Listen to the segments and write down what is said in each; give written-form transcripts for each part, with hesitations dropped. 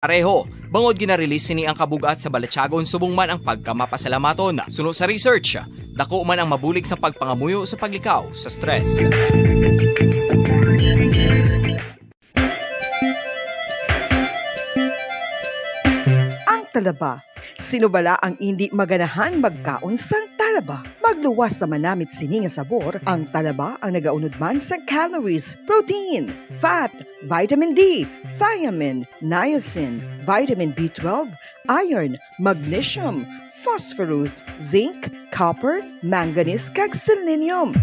Pareho, bangod ginarelease ni ang kabugat sa Balatyagon subong man ang pagkamapasalamaton. Suno sa research, dako man ang mabulig sa pagpangamuyo sa paglikaw sa stress. Ang talaba. Sino bala ang hindi maganahan magkaon sang talaba? Magluwas sa manamit sini nga sabor, ang talaba ang nagaunod man sa calories, protein, fat, vitamin D, thiamine, niacin, vitamin B12, iron, magnesium, phosphorus, zinc, copper, manganese kag selenium.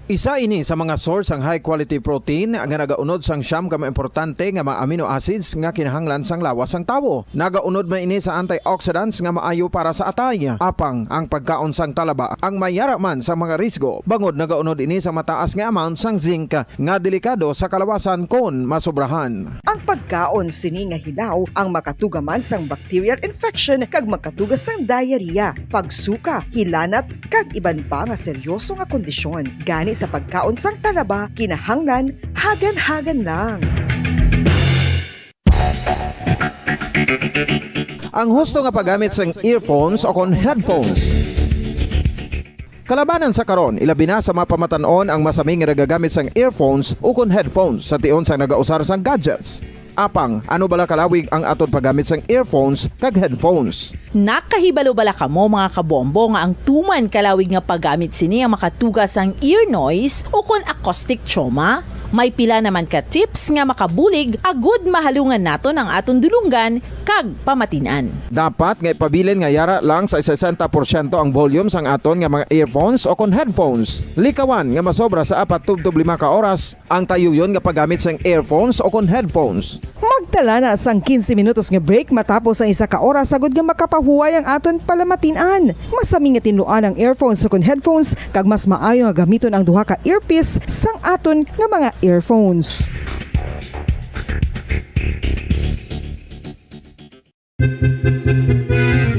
Isa ini sa mga source ang high quality protein nga nagaunod sang siyam ka importante nga mga amino acids nga kinahanglan sang lawas sang tawo. Nagaunod man ini sa antioxidants nga maayo para sa atay. Apang ang pagkaon sang talaba ang mayara man sa mga risgo. Bangod nagaunod ini sa mataas nga amount sang zinc nga delikado sa kalawasan kon masobrahan. Ang pagkaon sini nga hilaw ang makatuga man sang bacterial infection kag makatuga sang diarrhea, pagsuka, hilanat kag iban pa nga seryoso nga kondisyon. Gani sa pagkaon sang talaba, kinahanglan hagan-hagan lang. Ang husto nga paggamit sang earphones o kon headphones. Kalabanan sa karon, ilabi na sa mapamatanon ang masaming nga nagagamit sang earphones o kon headphones sa tion sang nagausar sang gadgets. Apang, ano bala kalawig ang aton paggamit sang earphones kag headphones? Nakahibalo bala kamo mga kabombo nga ang tuman kalawig nga paggamit sini ang makatugas ang ear noise o kon acoustic trauma? May pila naman ka tips nga makabulig agud mahalungan naton ang aton dulunggan kag pamatinan. Dapat nga ipabilin nga yara lang sa 60% ang volume sang aton nga mga earphones o kon headphones. Likawan nga masobra sa 4 to 5 ka oras ang tayuyon nga paggamit sang earphones o kon headphones. Magtala na sang 15 minutos nga break matapos ang 1 ka oras sagod nga makapahuway ang aton palamatinan. Masami nga tinuan ang earphones o kon headphones kag mas maayo nga gamiton ang duha ka earpiece sang aton nga mga earphones.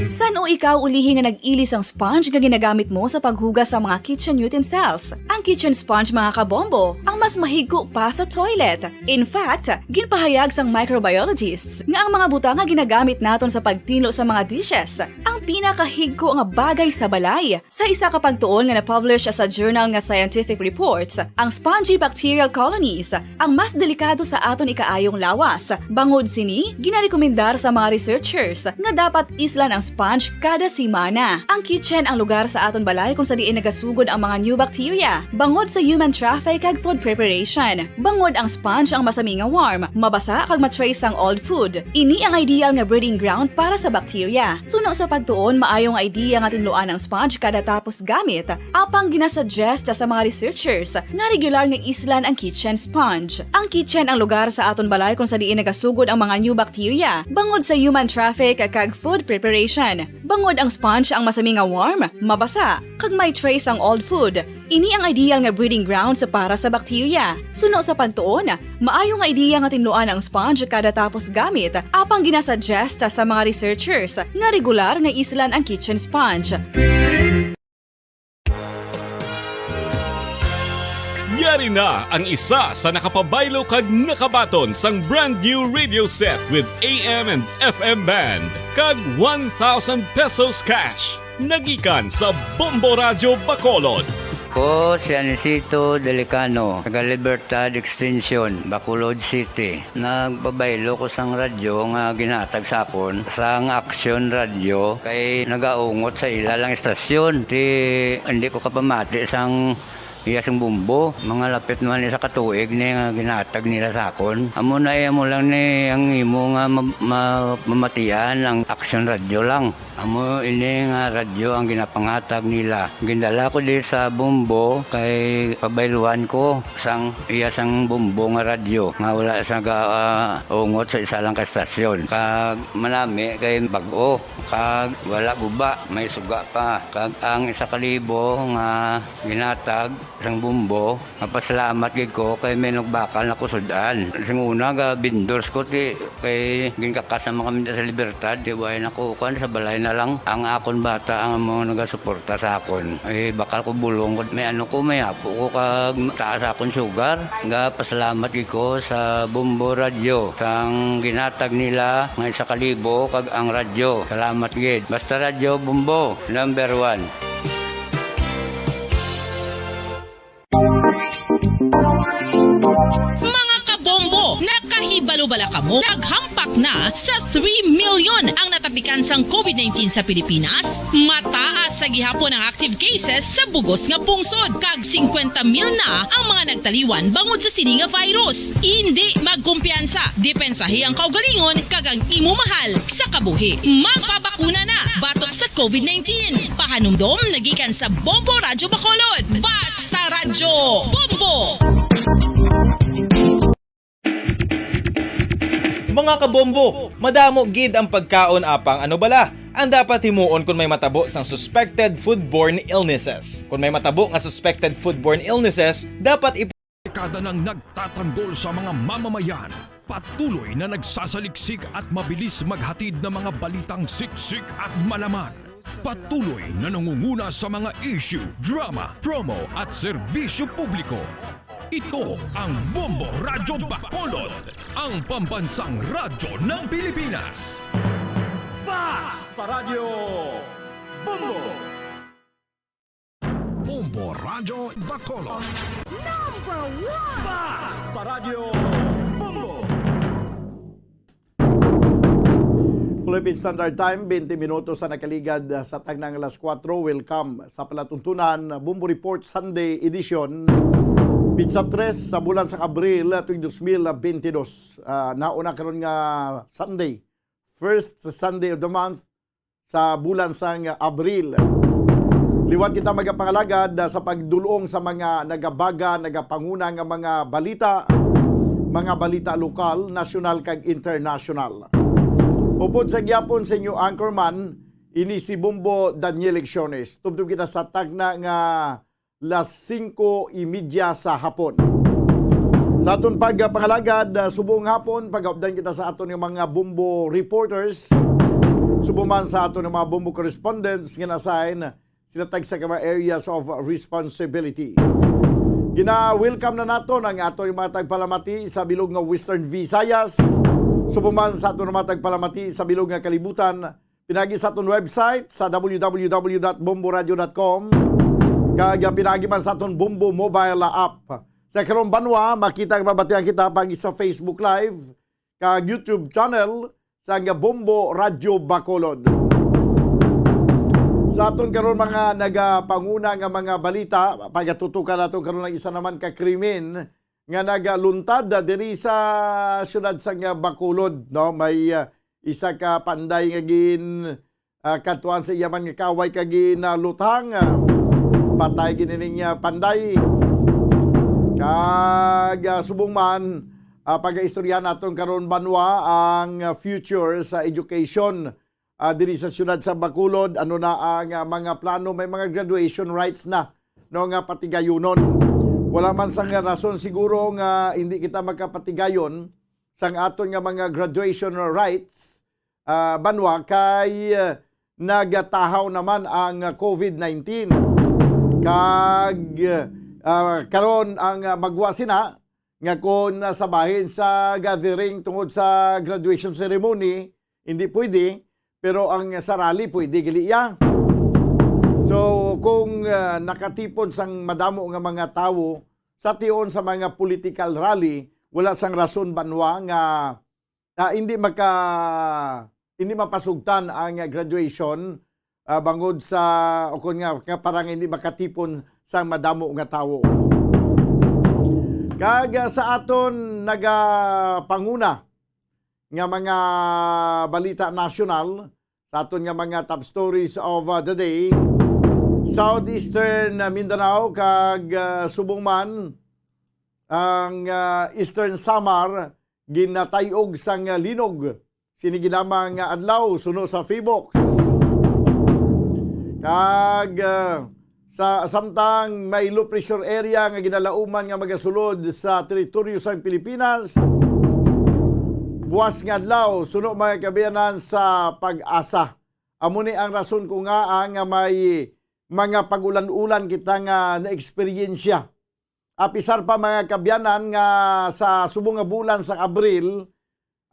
San o ikaw ulihi nga nag-ilis ang sponge nga ginagamit mo sa paghugas sa mga kitchen utensils? Ang kitchen sponge mga kabombo, ang mas mahigko pa sa toilet. In fact, ginpahayag sang microbiologists nga ang mga butang nga ginagamit naton sa pagtino sa mga dishes ang pinakahigko nga bagay sa balay. Sa isa ka pagtuon nga na-publish sa journal nga Scientific Reports, ang spongy bacterial colonies ang mas delikado sa aton ikaayong lawas. Bangod sini, ginarekomendar sa mga researchers nga dapat islan ang sponge kada simana. Ang kitchen ang lugar sa aton balay kung sa diin nagasugod ang mga new bacteria. Bangod sa human traffic kag food preparation. Bangod ang sponge ang masami nga warm, mabasa kag matrace ang old food. Ini ang ideal nga breeding ground para sa bacteria. Suno sa pagtuon, maayong idea nga tinluan ang sponge kada tapos gamit. Apang ginasuggest sa mga researchers nga regular nga islan ang kitchen sponge. Ang kitchen ang lugar sa aton balay kung sa diin nagasugod ang mga new bacteria. Bangod sa human traffic kag food preparation. Bangod ang sponge ang masami nga warm, mabasa, kag may trace ang old food. Ini ang ideal nga breeding ground sa para sa bacteria. Suno sa pagtuon, maayo nga idea nga tinluan ang sponge kada tapos gamit, apang ginasuggest sa mga researchers nga regular nga islan ang kitchen sponge. Yari na ang isa sa nakapabaylo kag nakabaton sang brand new radio set with AM and FM band kag 1,000 pesos cash. Nagikan sa Bombo Radio Bacolod. Ko si Anisito Delicano, taga Libertad Extension, Bacolod City. Nagbabaylo ko sang radyo nga ginatag sa akon sang Action Radio kay nagaungot sa ilalang estasyon. Hindi ko kapamati sang iyasang bumbo, mga lapit naman sa katuig ni nga ginatag nila sa akon. Amo na mo lang ni ang imo nga mamatian ang Action Radio lang. Amo ini nga radyo ang ginapangatag nila. Gindala ko di sa bumbo kay pabayluan ko sang iyasang bumbo nga radyo nga wala sa ungot sa isa lang ka estasyon. Kag manami kay bag-o, kag wala guba, may suga pa. Kag ang 1,000 nga ginatag sang bumbo. Mapasalamat gid ko kay may nagbakal na kusudan. Sing una ga vendors ko ti kay ginkakasama kami sa Libertad, di way nako kan sa balay na lang ang akon bata ang mga nagasuporta sa akon. Ay bakal ko bulong ko may ano ko may apo ko kag taas akon sugar. Nga pasalamat gid ko sa Bumbo Radio sang ginatag nila nga 1,000 kag ang radyo. Salamat gid. Basta radyo Bumbo number 1. Mga kabombo, nakahibalo-bala ka mo, naghampak na sa 3 million ang natapikan sang COVID-19 sa Pilipinas. Mataas sa gihapon ang active cases sa bugos nga pungsod, kag 50 mil na ang mga nagtaliwan bangod sa sini nga virus. Hindi magkumpiyansa, depensahe ang kaugalingon kag ang imo mahal sa kabuhi. Magpabakuna na batok sa COVID-19. Pahanumdom nagikan sa Bombo Radyo Bacolod. Basta Radyo Bombo! Mga kabombo, madamo gid ang pagkaon apang ano bala. Ang dapat himuon kung may matabo sang suspected foodborne illnesses. Kung may matabo nga suspected foodborne illnesses, dapat Dekada nang nagtatanggol sa mga mamamayan, patuloy na nagsasaliksik at mabilis maghatid ng mga balitang siksik at malaman. Patuloy na nangunguna sa mga issue, drama, promo at serbisyo publiko. Ito ang Bombo Radyo Bacolod, ang pambansang radyo ng Pilipinas. Basta Radyo Bombo! Bombo Radyo Bacolod. Number 1! Basta Radyo Bombo! Philippine Standard Time, 20 minutos sa nakaligad sa tagnang alas 4. Welcome sa palatuntunan Bombo Report Sunday Edition. Pizza 3 sa bulan sa Abril tuwing 2022. Nauna karon nga Sunday. First Sunday of the month sa bulan sang Abril. Liwat kita magapangalagad sa pagdulong sa mga nagabaga, nagapanguna nga mga balita lokal, nasyonal kag international. Upod sa gyapon sa inyo anchorman, ini si Bombo Daniel Lecciones. Tubtub kita sa tagna nga las 5:30 sa hapon. Sa aton pagpangalagad, subong hapon, pag-updan kita sa aton ng mga Bombo reporters, subuman sa aton ng mga Bombo correspondents, gina-assign sila tag sa mga areas of responsibility. Gina-welcome na nato ang aton mga tagpalamati sa bilog nga Western Visayas, subuman sa aton mga tagpalamati sa bilog nga kalibutan, pinagi sa aton website sa www.bomboradio.com, kag pinagi man sa aton Bombo mobile app. Sa karong banwa, makita mabatian kita pag sa Facebook Live, kag YouTube channel sa Bombo Radyo Bacolod. Sa aton karon mga nagapanguna nga mga balita, pagatutukan naton karon ng isa naman ka krimen nga nagaluntad diri sa syudad sa Bacolod, no? May isa ka panday nga katuan sa iyaman nga kaway kag ginalutang. Patay ginining panday. Kag subong man pag-istorya naton karon banwa ang future sa education diri sa syudad sa Bacolod. Ano na ang mga plano, may mga graduation rights na no nga patigayunon. Wala man sang rason siguro nga hindi kita magkapatigayon sang aton nga mga graduation rights banwa kay nagatahaw naman ang COVID-19. Kag karon ang magwa sina nga kon sabahin sa gathering tungod sa graduation ceremony, hindi pwede, pero ang sa rally pwede giliya. So kung nakatipon sang madamo nga mga tawo sa tion sa mga political rally, wala sang rason banwa nga hindi mapasugtan ang graduation bangod sa o kun nga parang hindi makatipon sa madamo nga tawo. Kag sa aton nagapanguna nga mga balita nasyonal, sa aton nga mga top stories of the day, Southeastern Mindanao kag subong man ang Eastern Samar ginatayog sang linog sini ginamang adlaw suno sa Feebox. Kag samtang may low pressure area nga ginalauman nga magasulod sa teritoryo sa Pilipinas. Buwas nga adlaw suno mga kabiyanan sa pag-asa. Amo ni ang rason ko nga may mga pagulan-ulan kita nga na-eksperyensya. Apisar pa mga kabyanan nga sa subong nga bulan sa Abril,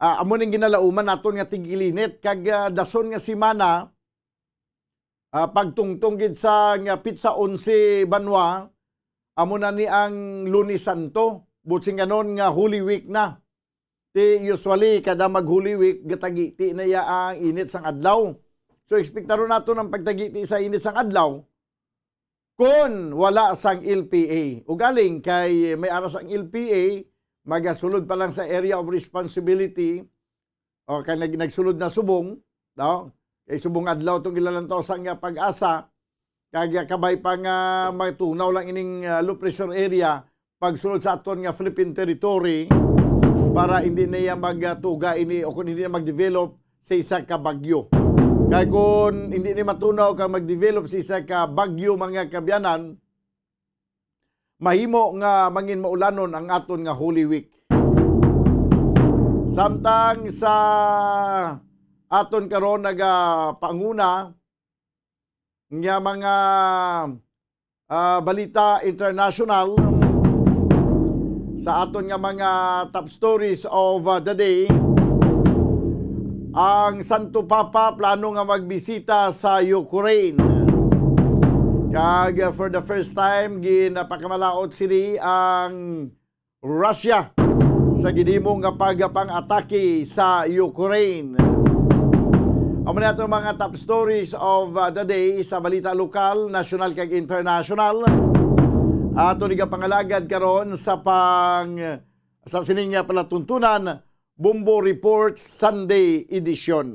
amo ning ginalauman naton nga tigilinit kag dason nga semana pagtungtong gid sa nga pitsa 11 banwa, amo na ni ang Lunes Santo, butsing ganon nga Holy Week na. Usually kada mag Holy Week gatagiti na ya ang init sang adlaw. So ekspektaron nato ng pagtagiti sa init sang adlaw kun wala sang LPA. Ugaling kay may aras ang LPA, magasulod pa lang sa area of responsibility o kay nagsulod na subong, no? Kay subong adlaw tong ilang taon sa nga pag-asa, kag kabay pa nga matunaw lang ining low pressure area pagsulod sa aton nga Philippine territory para hindi na magtuga ini o kung hindi na mag-develop sa isa ka bagyo. Kaya kung hindi ni matunaw ka mag-develop sa isa ka bagyo mga kabyanan, mahimo nga mangin maulanon ang aton nga Holy Week. Samtang sa aton karon panguna nga mga balita international sa aton nga mga top stories of the day. Ang Santo Papa plano nga magbisita sa Ukraine. Kag for the first time ginapakamalaot sini ang Russia sa gidimo nga pang-atake sa Ukraine. Amo na itong mga top stories of the day sa balita lokal, national kag international. Ato ni pangalagad karon sa sining palatuntunan Bombo Report Sunday Edition.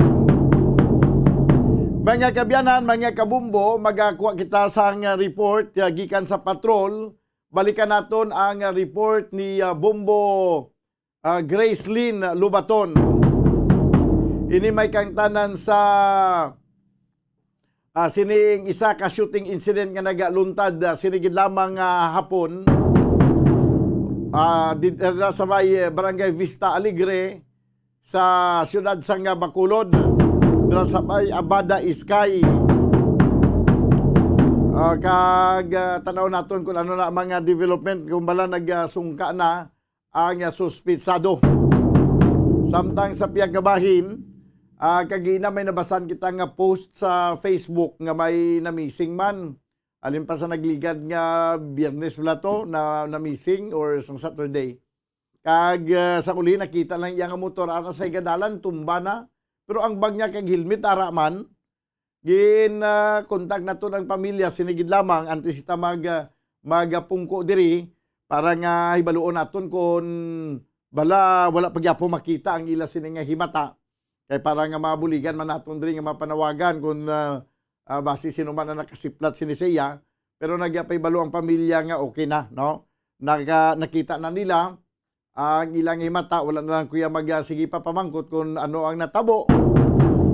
Mga kabyanan, mga kabumbo, magakuha kita sa report gikan sa patrol. Balikan naton ang report ni Bombo Grace Lynn Lubaton. Ini may kangtanan sa sining isa ka shooting incident nga nagaluntad sinigid lamang hapon. Sa may Barangay Vista Alegre sa siyudad sang Bacolod, sa may Abada Iskay. Tanaw naton kung ano na mga development kung bala nagsungka na ang suspitsado. Samtang sa Piagabahin, kagina may nabasan kita nga post sa Facebook nga may na-missing man. Alin pa sa nagligad nga Biyernes wala to na missing or sang Saturday. Kag sa uli nakita lang iya nga motor ara sa igadalan tumba na. Pero ang bag niya kag helmet ara man. Kontak na to ng pamilya sinigid lamang antes kita magapungko diri para nga hibaluon naton kung wala pagyapo makita ang ila sini nga himata. Kay para nga mabuligan man naton diri nga mapanawagan kung basi sino man na nakasiplat sinisiya, pero nagyapay balo ang pamilya nga okay na, no? Nakita na nila ang ilang himata, wala na lang kuya sige pa pamangkot kung ano ang natabo.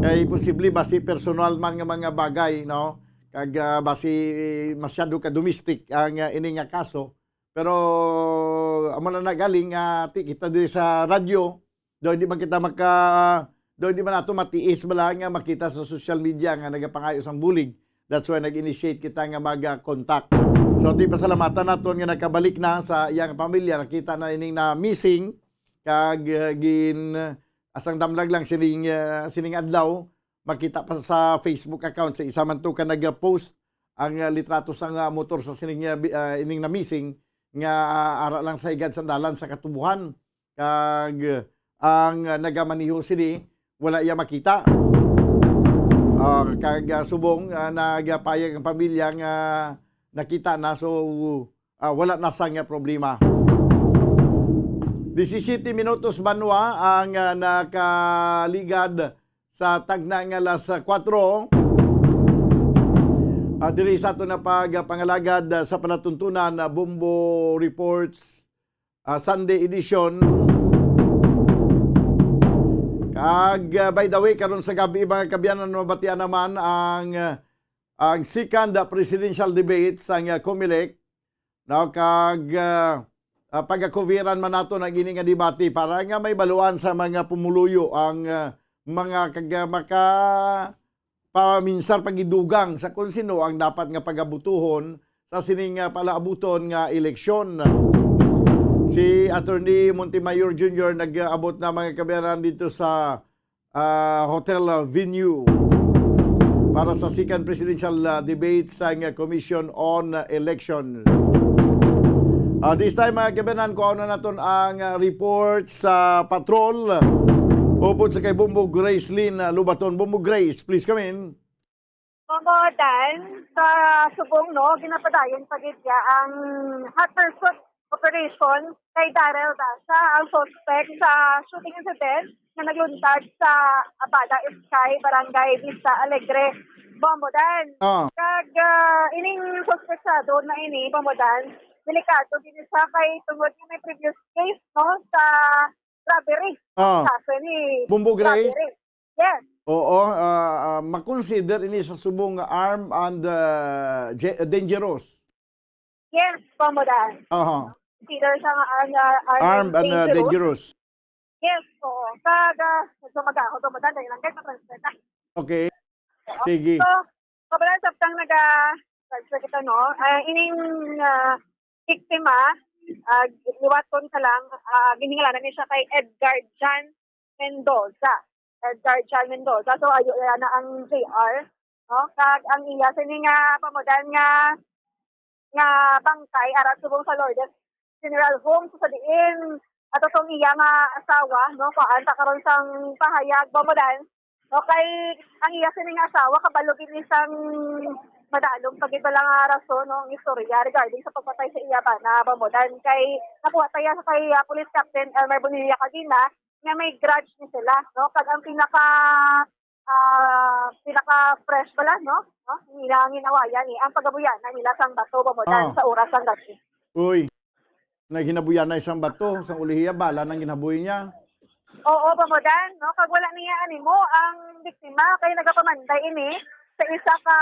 Kay posible basi personal man nga mga bagay, no? Kag basi masyado ka domestic ang ini nga kaso. Pero amo na nagaling kita diri sa radyo, do hindi man kita doon di man nato matiis bala nga makita sa social media nga nagapangayos ang bulig. That's why nag-initiate kita nga mag-contact. So di pasalamatan naton nga nakabalik na sa iyang pamilya, nakita na ining na missing kag asang damlag lang sining adlaw makita pa sa Facebook account sa isa man to ka nag-post ang litrato sa motor sa sining ining na missing nga ara lang sa higad sandalan sa katubuhan kag ang nagamaniho sini wala iya makita. Kag subong nagapayag ang pamilya nga nakita na so wala na sang problema. 17 minutos banwa ang nakaligad sa tagna nga alas 4. Diri sa ito na pagpangalagad sa palatuntunan Bombo Reports Sunday Edition. Kag by the way karon sa gabi mga kabyanan mabatian naman ang ang second presidential debate sa COMELEC no kag pagakuviran man nato ng ini nga debate para nga may baluan sa mga pumuluyo ang mga kag maka paminsar pagidugang sa kung sino ang dapat nga pagabutuhon sa sining palaabuton nga eleksyon. Si Attorney Montemayor Jr. nag-abot na mga kabayaran dito sa hotel venue para sa second presidential debate sa Commission on Election. This time mga kabayaran, kuha na natin ang report sa patrol. Upod sa kay Bumbo Grace Lynn Lubaton. Bumbo Grace, please come in. Dan sa subong no, ginapadayon pagidya ang hot pursuit operation kay Darrell Dasha, ang suspect sa shooting incident na nagluntad sa Abada Sky, Barangay Vista Alegre, Bombodan. Kag ining suspect sa doon na ini, Bombodan, delikado din sa kay tungod nga may previous case no sa robbery. Kaso ni Bumbo Grace? Robbery. Yes. Oo, makonsider ini sa subong armed and dangerous. Yes, Bombodan. Consider sa armed and dangerous. Yes, oo. Kada sumaga ako Bombodan dahil lang kahit na-transfer. Okay. Sige. So, Bombodan sabtang transfer kita no, ining biktima, liwaton ka lang, giningalanan niya siya kay Edgar Jan Mendoza. So, ayun na ang JR. No? Kag ang iya, sini nga pamudan nga bangkay, arat subong sa Lourdes General Home, sa diin, at itong iya nga asawa, no? Paanta karon sang pahayag, pamudan. No? Kay ang iya, sini nga asawa, kabalogin isang madalong pag-iba lang rason no, ang istorya regarding sa pagpatay sa iya ba na pamudan. Kay nakuha tayo sa kay Police Captain Elmer Bonilla Cadena, nga may grudge ni sila, no? Kag ang pinaka fresh pala, no? Nila ginawayan ang pagabuyan na nila sang bato Bombodan sa oras sang gabi. Uy. Naghinabuyan na isang bato sa ulihiya bala nang ginabuhi niya. Oo, Bombodan, no? Kag wala niya animo ang biktima kay nagapamanday ini sa isa ka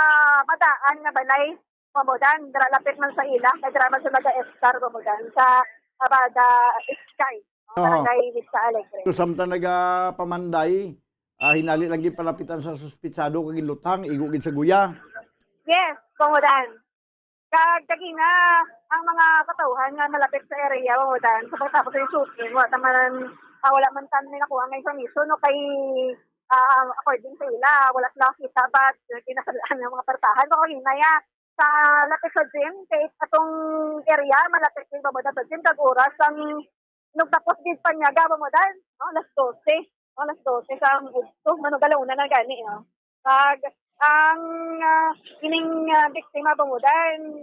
madaan nga balay Bombodan, dira lapit man sa ila, kay dira man sa naga-estar Bombodan sa Abada Sky. Barangay Vista Alegre. So samtang nagapamanday, hinali lang gid palapitan sa suspitsado kag ilutang igugid sa guya. Yes, Bombodan. Kag na ang mga katauhan nga malapit sa area Bombodan sa pagtapos ng shooting, wala man tan nila kuha nga information no kay according sa ila, wala sila kita but kinasalaan ng mga partahan no hinaya sa lapit sa gym kay atong area malapit kay Bombodan sa gym kag oras ang nagtapos din pa niya gaba mo dan, no? Alas 12 sa gusto, manugalauna na gani, no? Kag ang kining biktima ba mo dan,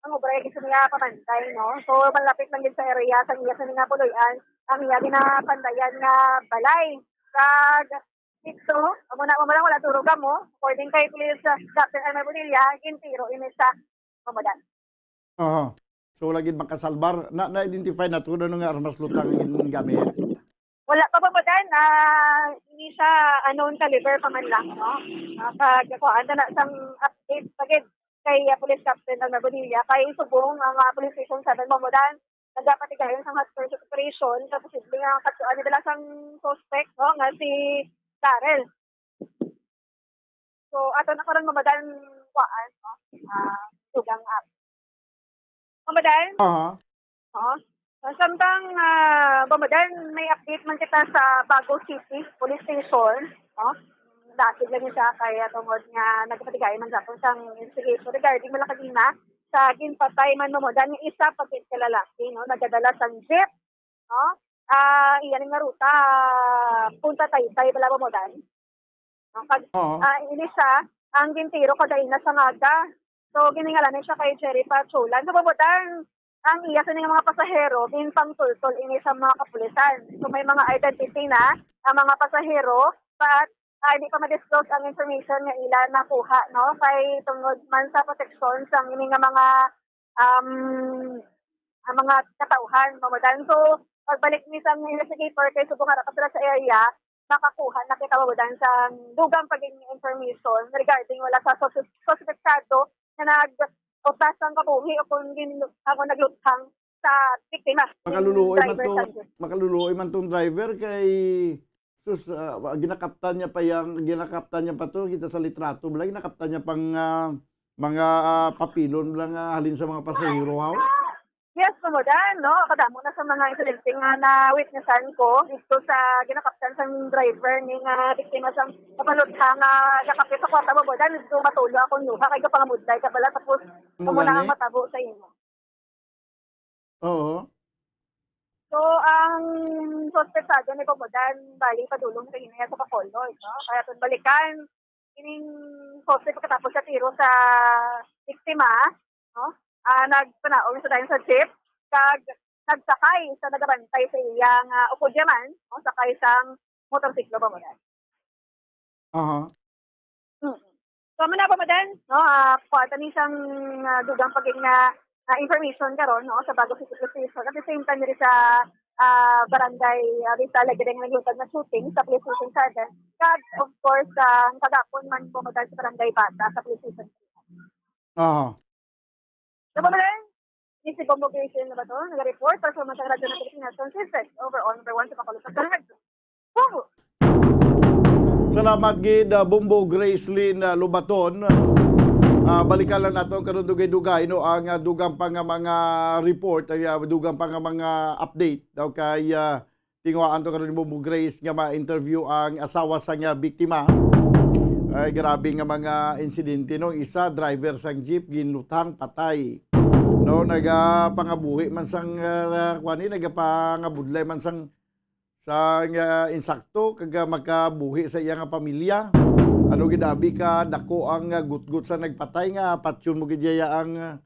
ang obra gusto niya pamantay, no? So malapit lang din sa area sa iya sa nga puloyan, ang iya ginapandayan nga balay. Kag dito, amo na wala turuga mo, according kay Police Captain Elmer Bonilla, gintiro ini sa Bombodan. So lagi makasalbar na-identify na tuno nga armas lutang ang gamit. Wala pa Bombodan hindi siya unknown caliber pa man lang no. Kag kuan na sang update pagid kay Police Captain Elmer Bonilla kay subong ang Police Station 7 Bombodan nagapatigayon sa hot pursuit operation sa posibleng nga katuan nila sang suspect no nga si Darrell. So ato na karon Bombodan kuan no. Sugang up. Bombodan? Samtang Bombodan, may update man kita sa Bago City Police Station. Dati lang siya kaya tungod nga nagpatigay man sa sang investigation regarding malakadina sa ginpatay man Bombodan yung isa pagkit kalalaki, no? Nagdadala sang jeep. Iyan nga ruta, punta Taytay bala Bombodan. Ini siya, ang gintiro kada ina sa Naga. So, giningalan siya kay Jerry Pachulan. So, Bombodan, ang iya sa mga pasahero, pang tultol ini sa mga kapulisan. So, may mga identity na ang mga pasahero, but hindi pa ma-disclose ang information nga ila nakuha, no? Kay tungod man sa proteksyon sa ini nga mga katauhan, Bombodan. So, pagbalik ni sa investigator kay subong harap sila sa area, makakuha na kita mabudan sa dugang pagiging information regarding wala sa suspektado na nag-utas ang kabuhi o kung ako nagluthang sa biktima. Makaluluoy man tong driver kay sus ginakaptan niya pa to kita sa litrato bala ginakaptan niya pang mga papilon lang halin sa mga pasahero haw. Yes, kumudan, no? Kadamo na sa mga insidente nga na-witnessan ko dito sa ginakaptan sa driver ni nga biktima sa kapalutha nga nakapit sa kwarta mabudan dito matulo akong luha kay kapangamudlay ka pala tapos muna ang matabo sa inyo. Oo. So, ang suspektado ni Pamudan, bali padulong sa inaya sa Bacolod, no? Kaya itong balikan, ining suspect pagkatapos sa tiro sa biktima, no? Nagpanaong sa dahil sa jeep, nagsakay sa nagabantay sa iyang upodyaman, no? Sakay sa motorsiklo Pamudan. So, muna Pamudan, no? Kuwata ni siyang dugang pagiging information karon no sa Bago City Police Station. At the same time rin sa barangay Rizal Lagdeng naglutad na shooting sa Police Station 7. Kag of course kagapon man po sa barangay Bata sa Police Station. So Pamudan, si Bombo Grayson na ba to? Nag-report para sa mga radyo ng Pilipinas consistent over on number 1 sa Bacolod sa Barangay. Bombo! Salamat gid Bombo Gracelyn Lubaton. Balikan lang nato karon dugay-dugay no ang dugang pa nga mga report ang dugang pa nga mga update daw kay tingwaan to karon ni Bombo Grace nga ma-interview ang asawa sa nga biktima. Ay grabe nga mga insidente no, isa driver sang jeep ginlutang patay. No nagapangabuhi man sang kwani nagapangabudlay man sang insakto kaga magkabuhi sa iyang pamilya. Ano gidabi ka dako ang gutgut sa nagpatay nga patyon mo gidya ang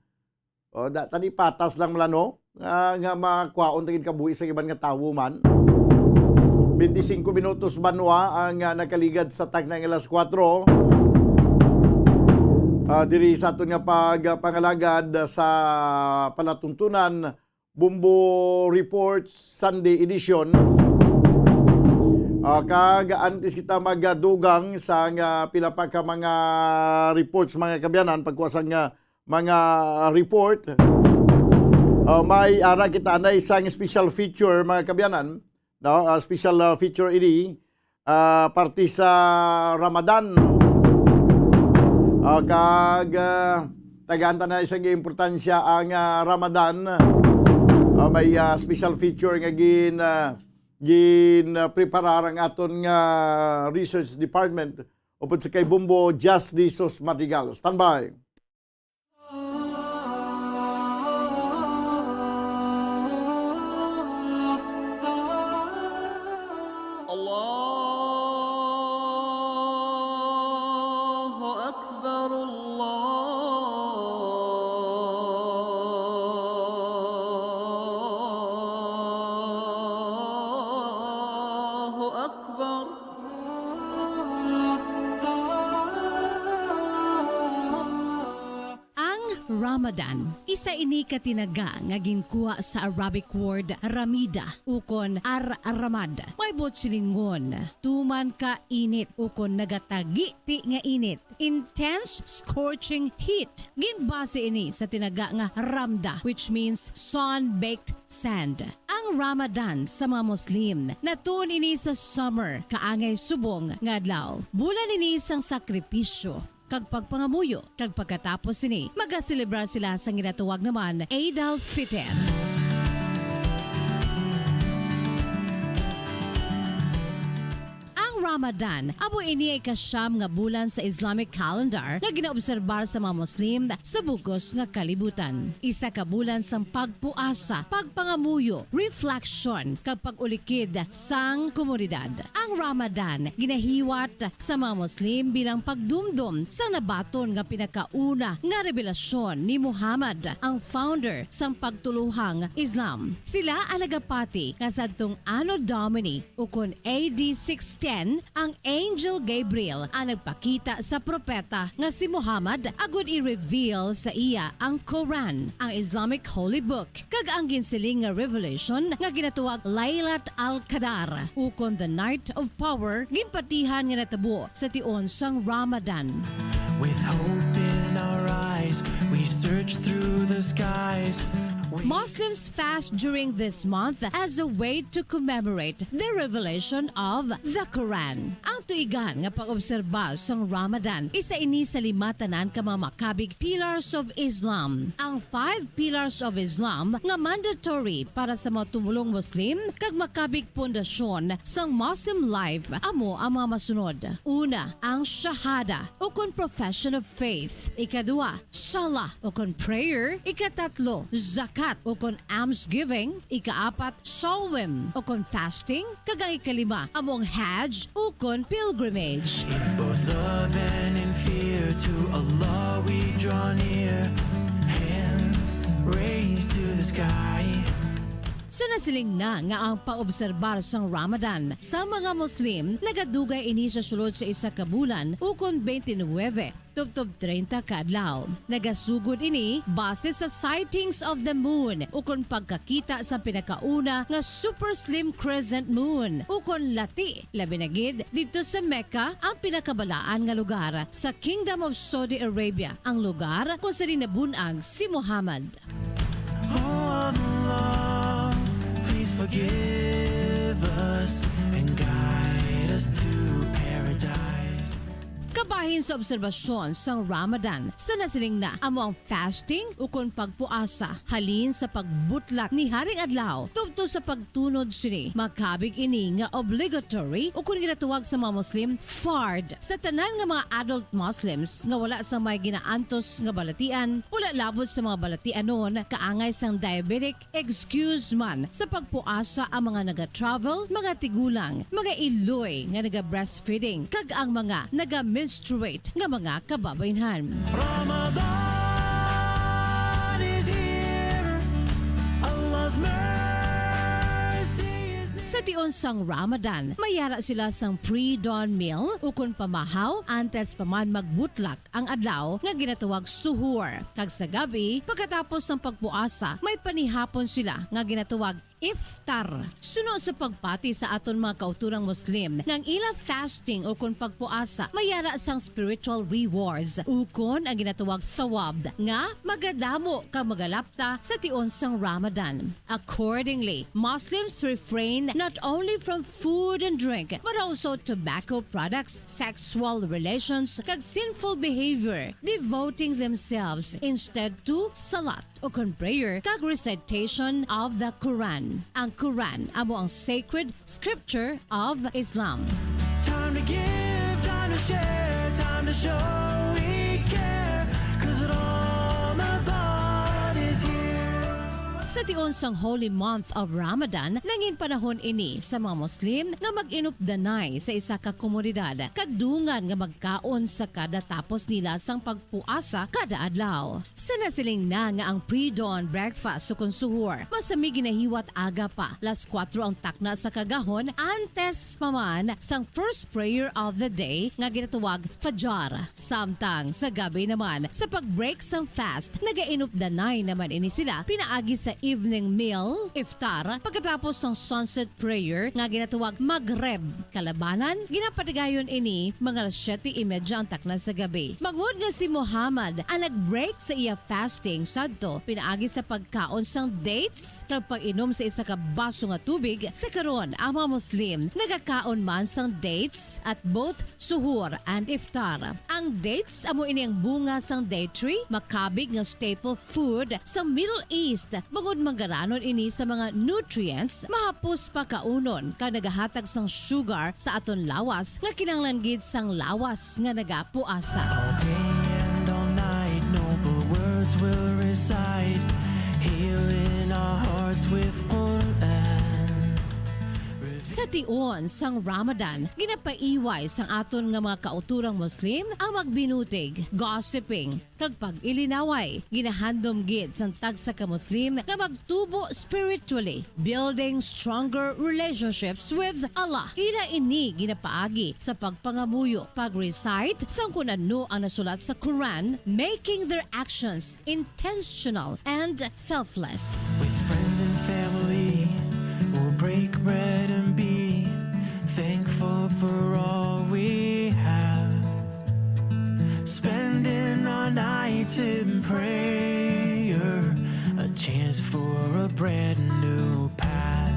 tani patas lang mlano nga makwaon tingin kabuhi sa iban nga tawo man. 25 minutos banwa ang nakaligad sa tagnang alas 4. Diri sa aton nga pangalagad sa palatuntunan Bombo Reports Sunday Edition. Antes kita magadugang sa pila pa ka mga reports mga kabyanan pagkuwasan nga mga report may ara kita na isang special feature mga kabyanan no special feature ini parti sa Ramadan tagaanta na isang importansya ang Ramadan may special feature nga preparar ang aton nga research department upod sa kay Bombo Just Jesus Madrigal. Standby. Allahu Akbar, Ramadan, isa ini katinaga nga ginkuha sa Arabic word ramida ukon ar-ramad. May botsilingon, tuman ka init ukon nagatagi ti nga init. Intense scorching heat. Ginbase ini sa tinaga nga ramda which means sun-baked sand. Ang Ramadan sa mga Muslim natun ini sa summer kaangay subong nga adlaw. Bulan ini sang sakripisyo kag pagpangamuyo, kag pagkatapos ini, magaselebrar sila sa ginatuwag naman Eid al-Fitr. Ramadan, abo ini ay kasyam nga bulan sa Islamic calendar nga ginaobserbar sa mga Muslim sa bugos nga kalibutan. Isa ka bulan sang pagpuasa, pagpangamuyo, reflection kag pag-ulikid sang komunidad. Ang Ramadan ginahiwat sa mga Muslim bilang pagdumdum sa nabaton nga pinakauna nga revelasyon ni Muhammad, ang founder sang pagtuluhang Islam. Sila ang nagapati nga sadtong Anno Domini ukon AD 610 Ramadan, ang Angel Gabriel ang nagpakita sa propeta nga si Muhammad agud i-reveal sa iya ang Quran, ang Islamic Holy Book, kag ang ginsiling nga revelation nga ginatuwag Laylat al-Qadar ukon the Night of Power ginpatihan nga natabo sa tion sang Ramadan. With hope in our eyes, we search through the skies. Muslims fast during this month as a way to commemorate the revelation of the Quran. Ang tuigan nga pag-obserba sang Ramadan, isa ini sa 5 tanan ka mga makabig pillars of Islam. Ang 5 pillars of Islam nga mandatory para sa mga tumulong Muslim kag makabig pundasyon sang Muslim life amo ang mga masunod. Una, ang shahada o kon profession of faith. Ikadua, salah o kon prayer. Ikatatlo, zakat o kon almsgiving. Ikaapat, sawm o kon fasting. Kag ang ikalima, among hajj o kon pilgrimage. In both love and in fear, to Allah we draw near. Hands raised to the sky. Sa nasiling na nga ang paobserbar sang Ramadan sa mga Muslim, nagadugay ini sa sulod sa isa ka bulan ukon 29 tubtob 30 ka adlaw. Nagasugod ini base sa sightings of the moon ukon pagkakita sa pinakauna nga super slim crescent moon ukon lati labi na gid dito sa Mecca, ang pinakabalaan nga lugar sa Kingdom of Saudi Arabia, ang lugar kung sa dinabunag si Muhammad. Oh Allah, please forgive us and guide us to paradise. Kabahin sa obserbasyon sang Ramadan, sa nasiling na amo ang fasting ukon pagpuasa halin sa pagbutlat ni Haring Adlaw tubto sa pagtunod sini. Makabig ini nga obligatory ukon ginatuwag sa mga Muslim fard sa tanan nga mga adult Muslims nga wala sa may ginaantos nga balatian, wala labot sa mga balatianon, kaangay sang diabetic, excuse man sa pagpuasa ang mga naga-travel, mga tigulang, mga iloy nga naga-breastfeeding, kag ang mga naga-menstruate nga mga kababaynhan. Ramadan is here. Allah's mercy is near. Sa tion sang Ramadan, mayara sila sang pre-dawn meal ukon pamahaw antes pa man magbutlak ang adlaw nga ginatawag suhur. Kag sa gabi, pagkatapos ng pagpuasa, may panihapon sila nga ginatawag iftar. Suno sa pagpati sa aton mga kauturang Muslim ng ila fasting o kung pagpuasa, mayara sang spiritual rewards ukon ang ginatawag thawab nga magadamo ka magalapta sa tion sang Ramadan. Accordingly, Muslims refrain not only from food and drink but also tobacco products, sexual relations, kag sinful behavior, devoting themselves instead to salat o kon prayer kag recitation of the Quran. Ang Quran amo ang sacred scripture of Islam. Time to give, time to share, time to show we care, 'cause Ramadan is here. Sa tion sang holy month of Ramadan, nangin panahon ini sa mga Muslim nga mag-inupdanay sa isa ka komunidad kagdungan nga magkaon sa kada tapos nila sang pagpuasa kada adlaw. Sa nasiling na nga ang pre-dawn breakfast o konsuhor, masami ginahiwat aga pa, 4:00 ang takna sa kagahon antes paman sang first prayer of the day nga ginatawag Fajr. Samtang sa gabi naman, sa pag-break sang fast, naga-inupdanay naman ini sila pinaagi sa evening meal, iftar, pagkatapos ng sunset prayer nga ginatawag Maghreb. Kalabanan, ginapatigayon ini mga 7:30 ang takna sa gabi. Magwod nga si Muhammad ang nag-break sa iya fasting sadto pinaagi sa pagkaon sang dates kag pag-inom sa isa ka baso nga tubig. Sa karon, ang mga Muslim nagakaon man sang dates at both suhur and iftar. Ang dates amo ini ang bunga sang date tree, makabig nga staple food sa Middle East. Bangod magaranon ini sa mga nutrients, mahapos pa kaunon kag nagahatag sang sugar sa aton lawas nga kinahanglan gid sang lawas nga nagapuasa. All day and all night, noble words will recite, healing our hearts with Quran. Sa Sa tion sang Ramadan, ginapaiway sang aton nga mga kauturang Muslim ang magbinutig, gossiping, kag pag-ilinaway. Ginahandom gid sang tagsa ka Muslim nga magtubo spiritually, building stronger relationships with Allah. Kila ini ginapaagi sa pagpangamuyo, pag-recite sang kung ano ang nasulat sa Quran, making their actions intentional and selfless. With friends and family, we'll break bread and be thankful for all we have. Spending our nights in prayer, a chance for a brand new path.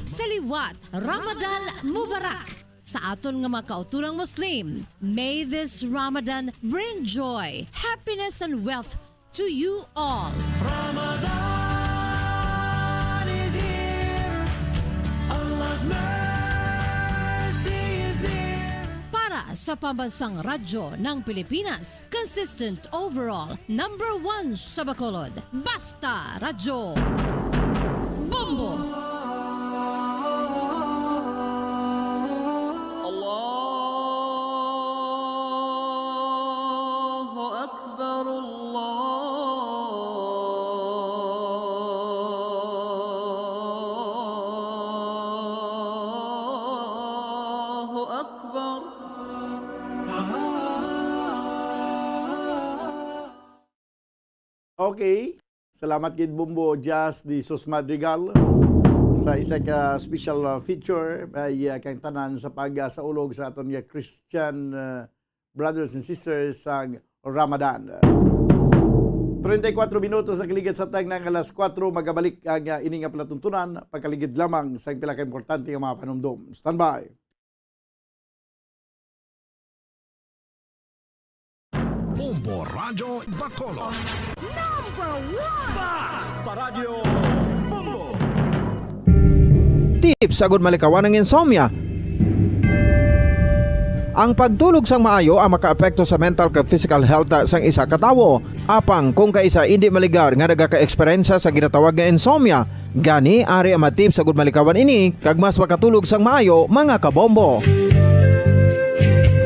Saliwat, Ramadan Mubarak! Sa aton nga mga kauturang Muslim, may this Ramadan bring joy, happiness and wealth to you all. Ramadan is here, Allah's mercy is near. Para sa pambansang radyo ng Pilipinas, consistent overall, #1 sa Bacolod, Basta Radyo. Bombo! Allahu Akbar, Allahu Akbar. Okay. Salamat kid Bumbo Jazz di Sus Madrigal sa isa ka special feature ay kang tanan sa pag-saulog sa aton nga Christian brothers and sisters sa Ramadan. 34 minutos na kaligid sa tag ng alas 4 magabalik ang ining nga palatuntunan pagkaligid lamang sa pila ka importante nga mga panumdom. Standby. Bombo Radio Bacolod. Tips sagud malikawan ng insomnia. Ang pagtulog sang maayo ang makaapekto sa mental kag physical health sang isa ka tawo. Apang kung kaisa hindi maligar nga nagaka-eksperyensya sa ginatawag nga insomnia, gani ari ang tips sagud malikawan ini kag mas makatulog sang maayo mga kabombo.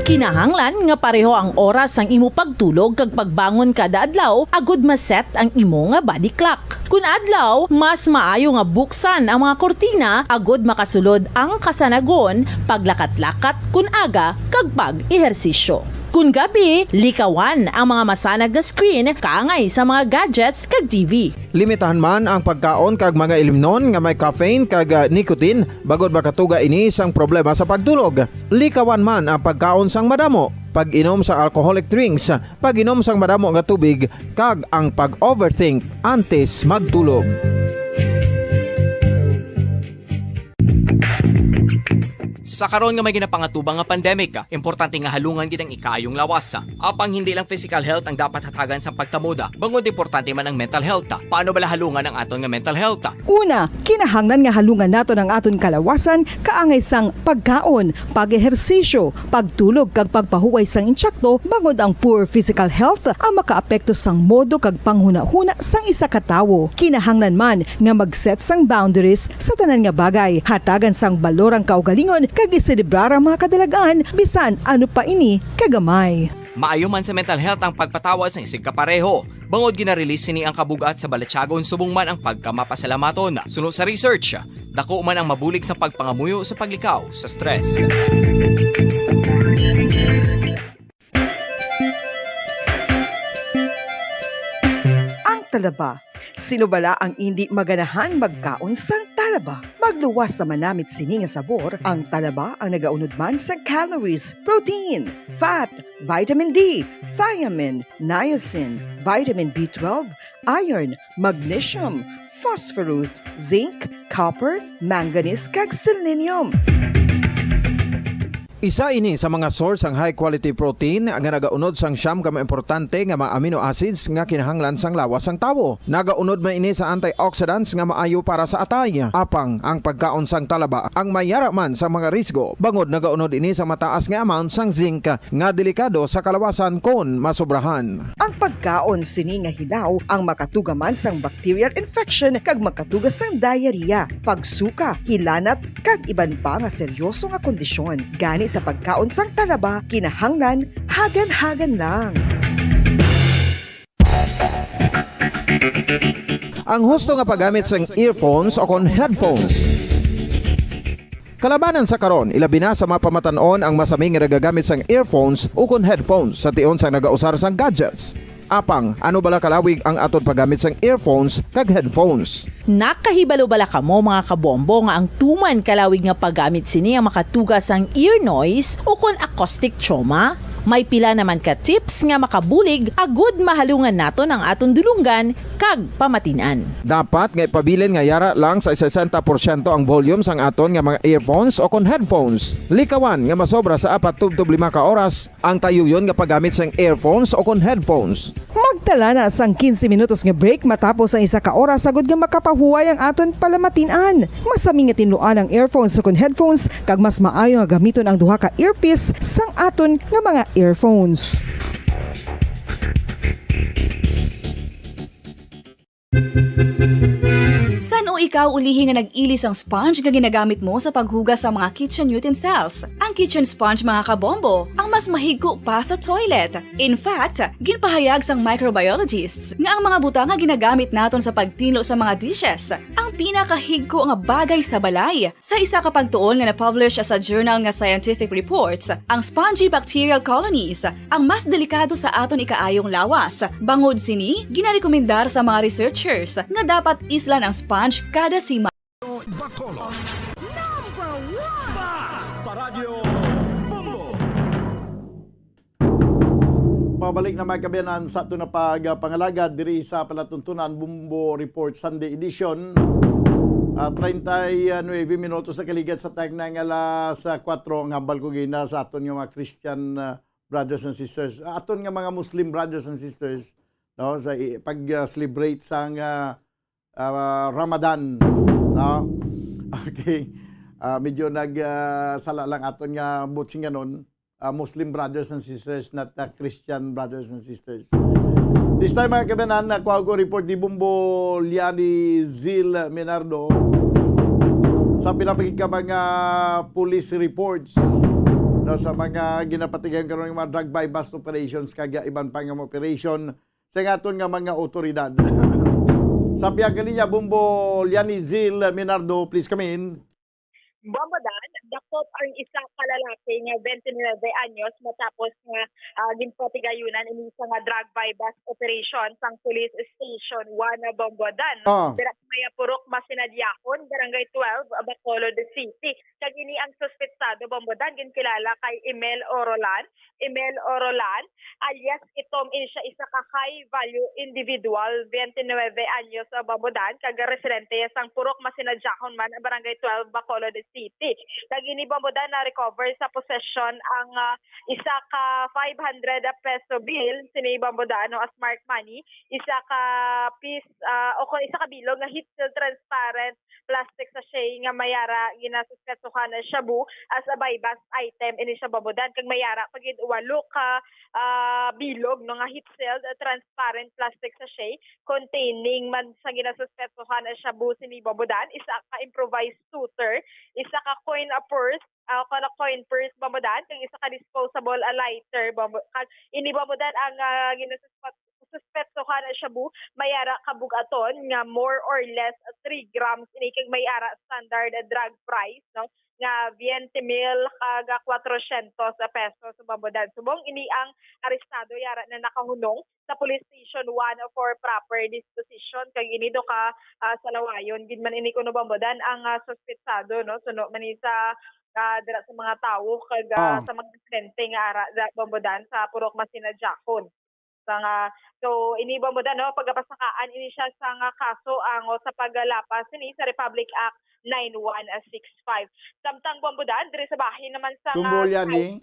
Kinahanglan nga pareho ang oras ang imo pagtulog kag pagbangon kada adlaw agud maset ang imo nga body clock. Kun adlaw, mas maayo nga buksan ang mga kortina agud makasulod ang kasanagon, paglakat-lakat kun aga kag pag-ehersisyo. Kun gabi, likawan ang mga masanag na screen kaangay sa mga gadgets kag TV. Limitahan man ang pagkaon kag mga ilimnon nga may caffeine kag nicotine bagod makatuga ini sang problema sa pagtulog. Likawan man ang pagkaon sang madamo, pag-inom sa alcoholic drinks, pag-inom sang madamo nga tubig kag ang pag-overthink antes magtulog. Sa karon nga may ginapangatubang nga pandemic, importante nga halungan gid ang ikayong lawas. Apang hindi lang physical health ang dapat hatagan sa pagtamuda, bangod importante man ang mental health. Paano bala halungan ang aton nga mental health? Una, kinahanglan nga halungan nato ang aton kalawasan kaangay sang pagkaon, pag-ehersisyo, pagtulog kag pagpahuway sang insyakto bangod ang poor physical health ang makaapekto sang modo kag panghuna-huna sang isa ka tawo. Kinahanglan man nga mag-set sang boundaries sa tanan nga bagay, hatagan sang balorang kaugalingon kag iselebrar ang mga kadalagaan bisan ano pa ini kagamay. Maayo man sa mental health ang pagpatawad sa isig kapareho. Bangod ginarelease ni ang kabugat sa Balatyagon subong man ang pagkamapasalamaton. Suno sa research, dako man ang mabulig sa pagpangamuyo sa paglikaw sa stress. Ang talaba. Sino bala ang hindi maganahan magkaon sang talaba? Magluwas sa manamit sini nga sabor, ang talaba ang nagaunod man sa calories, protein, fat, vitamin D, thiamine, niacin, vitamin B12, iron, magnesium, phosphorus, zinc, copper, manganese kag selenium. Isa ini sa mga source ang high quality protein nga nagaunod sang siyam ka importante nga mga amino acids nga kinahanglan sang lawas sang tawo. Nagaunod man ini sa antioxidants nga maayo para sa atay. Apang ang pagkaon sang talaba ang mayara man sa mga risgo. Bangod nagaunod ini sa mataas nga amount sang zinc nga delikado sa kalawasan kon masobrahan. Ang Ang pagkaon sini nga hilaw ang makatugaman sang bacterial infection kag makatugas sang diarrhea, pagsuka, hilanat kag iban pa nga seryoso nga kondisyon. Gani sa pagkaon sang talaba, kinahanglan hagan-hagan lang. Ang husto nga paggamit sang earphones o kon headphones. Kalabanan sa karon, ilabi na sa mapamatanon ang masami nga nagagamit sang earphones o kon headphones sa tion sang nagausar sang gadgets. Apang, ano bala kalawig ang aton paggamit sang earphones kag headphones? Nakahibalo bala kamo mga kabombo nga ang tuman kalawig nga paggamit sini ang makatugas ang ear noise o kon acoustic trauma? May pila naman ka tips nga makabulig agud mahalungan naton ang aton dulunggan kag pamatinan. Dapat nga ipabilin nga yara lang sa 60% ang volume sang aton nga mga earphones o kon headphones. Likawan nga masobra sa 4 tubtob 5 ka oras ang tayuyon nga paggamit sang earphones o kon headphones. Magtala na sang 15 minutos nga break matapos ang 1 ka oras sagud nga makapahuway ang aton palamatinan. Masami nga tinluan ang earphones o kon headphones kag mas maayo nga gamiton ang duha ka earpiece sang aton nga mga earphones. San o ikaw ulihi nga nag-ilis ang sponge nga ginagamit mo sa paghugas sa mga kitchen utensils? Ang kitchen sponge mga kabombo, ang mas mahigko pa sa toilet. In fact, ginpahayag sang microbiologists nga ang mga butang nga ginagamit naton sa pagtinlo sa mga dishes ang pinakahigko nga bagay sa balay. Sa isa ka pagtuon nga na-publish sa journal nga Scientific Reports, ang spongy bacterial colonies ang mas delikado sa aton ikaayong lawas. Bangod sini, ginarekomendar sa mga researchers nga dapat islan ang sponge kada sima. Bacolod. Paradyo Bombo. Pabalik na may kabiyanan sa ito na pagpangalagad diri sa palatuntunan Bumbo Report Sunday Edition. 39 minutos sa kaligad sa tag ng alas 4 ang hambal ko gina sa aton nga mga Christian brothers and sisters. Aton nga mga Muslim brothers and sisters, no, sa pag-celebrate sang Ramadan, no? Okay. Medyo nagsala lang aton nga butsing ganon. Muslim brothers and sisters, not Christian brothers and sisters. This time mga kabanan, nakuha ko report di Bumbo Liani Zil Menardo sa pinapagig ka mga police reports, no, sa mga ginapatigan karon ng mga drug by bust operations kag iban pa nga operation sa aton nga mga otoridad. Sa piyagan niya, Bumbo Liani Zil Menardo, please come in. Bombodan, dakop ang isa kalalaki nga 29 anyos matapos nga ginpatigayunan ini sa nga drug by bust operation sang police station 1 Bombodan. Dira may purok Masinadyakon, Barangay 12, Bacolod City. Kag ini ang suspetsado Bombodan ginkilala kay Emel Orolan alias itom ini siya isa ka high value individual 29 anyos sa Bombodan kag residente sang purok Masinadyakon man Barangay 12 Bacolod City. Kagini Bombodan na recover sa possession ang isa ka 500 peso bill sini Bombodan as smart money, isa ka piece o isa ka bilog nga heat seal transparent plastic sachet nga mayara ginasuskatsuhan na shabu as a buy bust item ini siya Bombodan kag mayara pagid walo ka bilog no nga heat seal transparent plastic sachet containing man sa ginasuskatsuhan na shabu sini Bombodan, isa ka improvised shooter, isa ka coin purse, coin purse Bombodan, kag isa ka disposable lighter kag ini Bombodan ang suspetsohan shabu mayara kabugaton nga more or less 3 grams ini kag mayara standard drug price, no, nga 20,000 kag 400 pesos sa Bombodan. Subong ini ang arestado yara na nakahunong sa police station 1 for proper disposition kag ini do ka sa lawayon gid man ini kuno Bombodan ang suspetsado, no, suno man sa dira sa mga tawo kag sa mga kliyente nga ara sa Bombodan sa purok Masinadyakon. So ini Bombodan, no, pagapasakaan ini siya sa nga kaso ang sa paggalapas ini sa Republic Act 9165. Samtang Bombodan diri sa bahin naman sa Tumbolyani.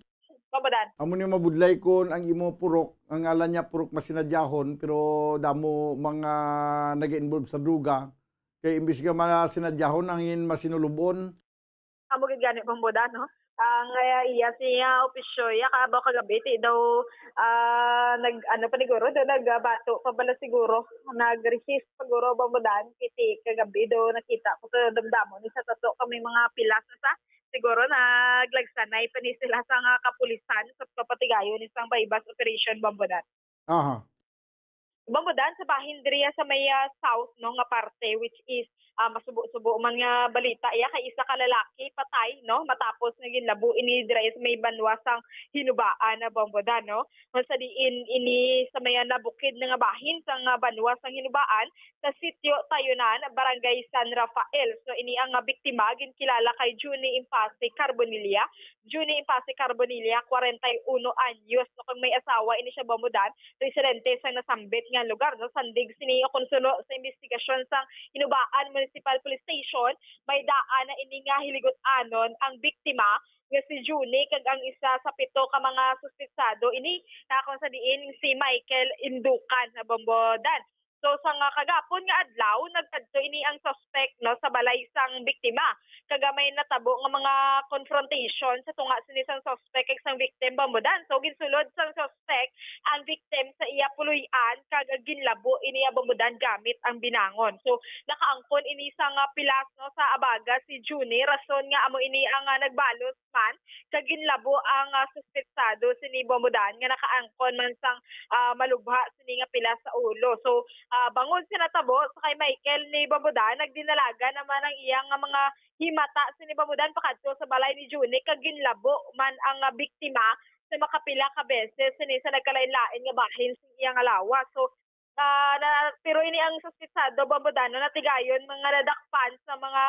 Bombodan. Amo ni mabudlay kon ang imo purok, ang ngalan niya purok Masinadyahon pero damo mga nag-involve sa druga. Kay imbis nga Masinadyahon ang masinulubon. Amo gid gani Bombodan, no. Ang iya siya opisyo ya kaba kagabi ti daw nag ano pa siguro daw nagbato pa bala siguro nag-resist siguro bamudan kiti kagabi daw nakita ko sa damdamo ni sa tato kami mga pilas sa siguro naglagsanay pa ni sila sa nga kapulisan sa kapatigayon ni sang bypass operation bamudan. Aha. Bamudan sa bahin diriya sa may south no nga parte which is masubo-subo man nga balita iya kay isa ka lalaki patay no matapos nga ginlabo ini dira sa may banwasang hinubaan na Bamudan no sa diin ini sa may nabukid nga bahin sa nga banwasang hinubaan sa sitio Tayunan barangay San Rafael. So ini ang biktima ginkilala kay Junie Impase Carbonilla. Junie Impase Carbonilla 41 anyos no kung may asawa ini siya Bamudan residente sa nasambit nga lugar no sandig sini konsulo sa investigasyon sang hinubaan Municipal Police Station may daan na ini nga hiligot-anon ang biktima nga si Junie kag ang isa sa pito ka mga suspetsado ini nakon sa diin si Michael Indukan na Bamudan. So sa nga kagapon nga adlaw nagkadto ini ang suspect no sa balay sang biktima kaga may natabo nga mga confrontation sa tunga sinisang suspect kag sang victim Bamudan. So ginsulod sang suspect ang victim sa iya puluyan kaga ginlabo ini Bamudan gamit ang binangon. So nakaangkon ini sang pilas no sa abaga si Junie rason nga amo ini ang nagbalos man kag ginlabo ang suspetsado sini Bamudan nga nakaangkon man sang malubha sini nga pilas sa ulo. So bangon sila tabo sa kay Michael ni Bamudan nagdinalaga naman ang iyang mga himata sini Bamudan pakadto sa balay ni Junie kag ginlabo man ang biktima sa makapila ka beses sini sa nagkalain-lain nga bahin sa iyang alawa. So pero ini ang suspetsado Bamudan natigayon mga nadakpan sa mga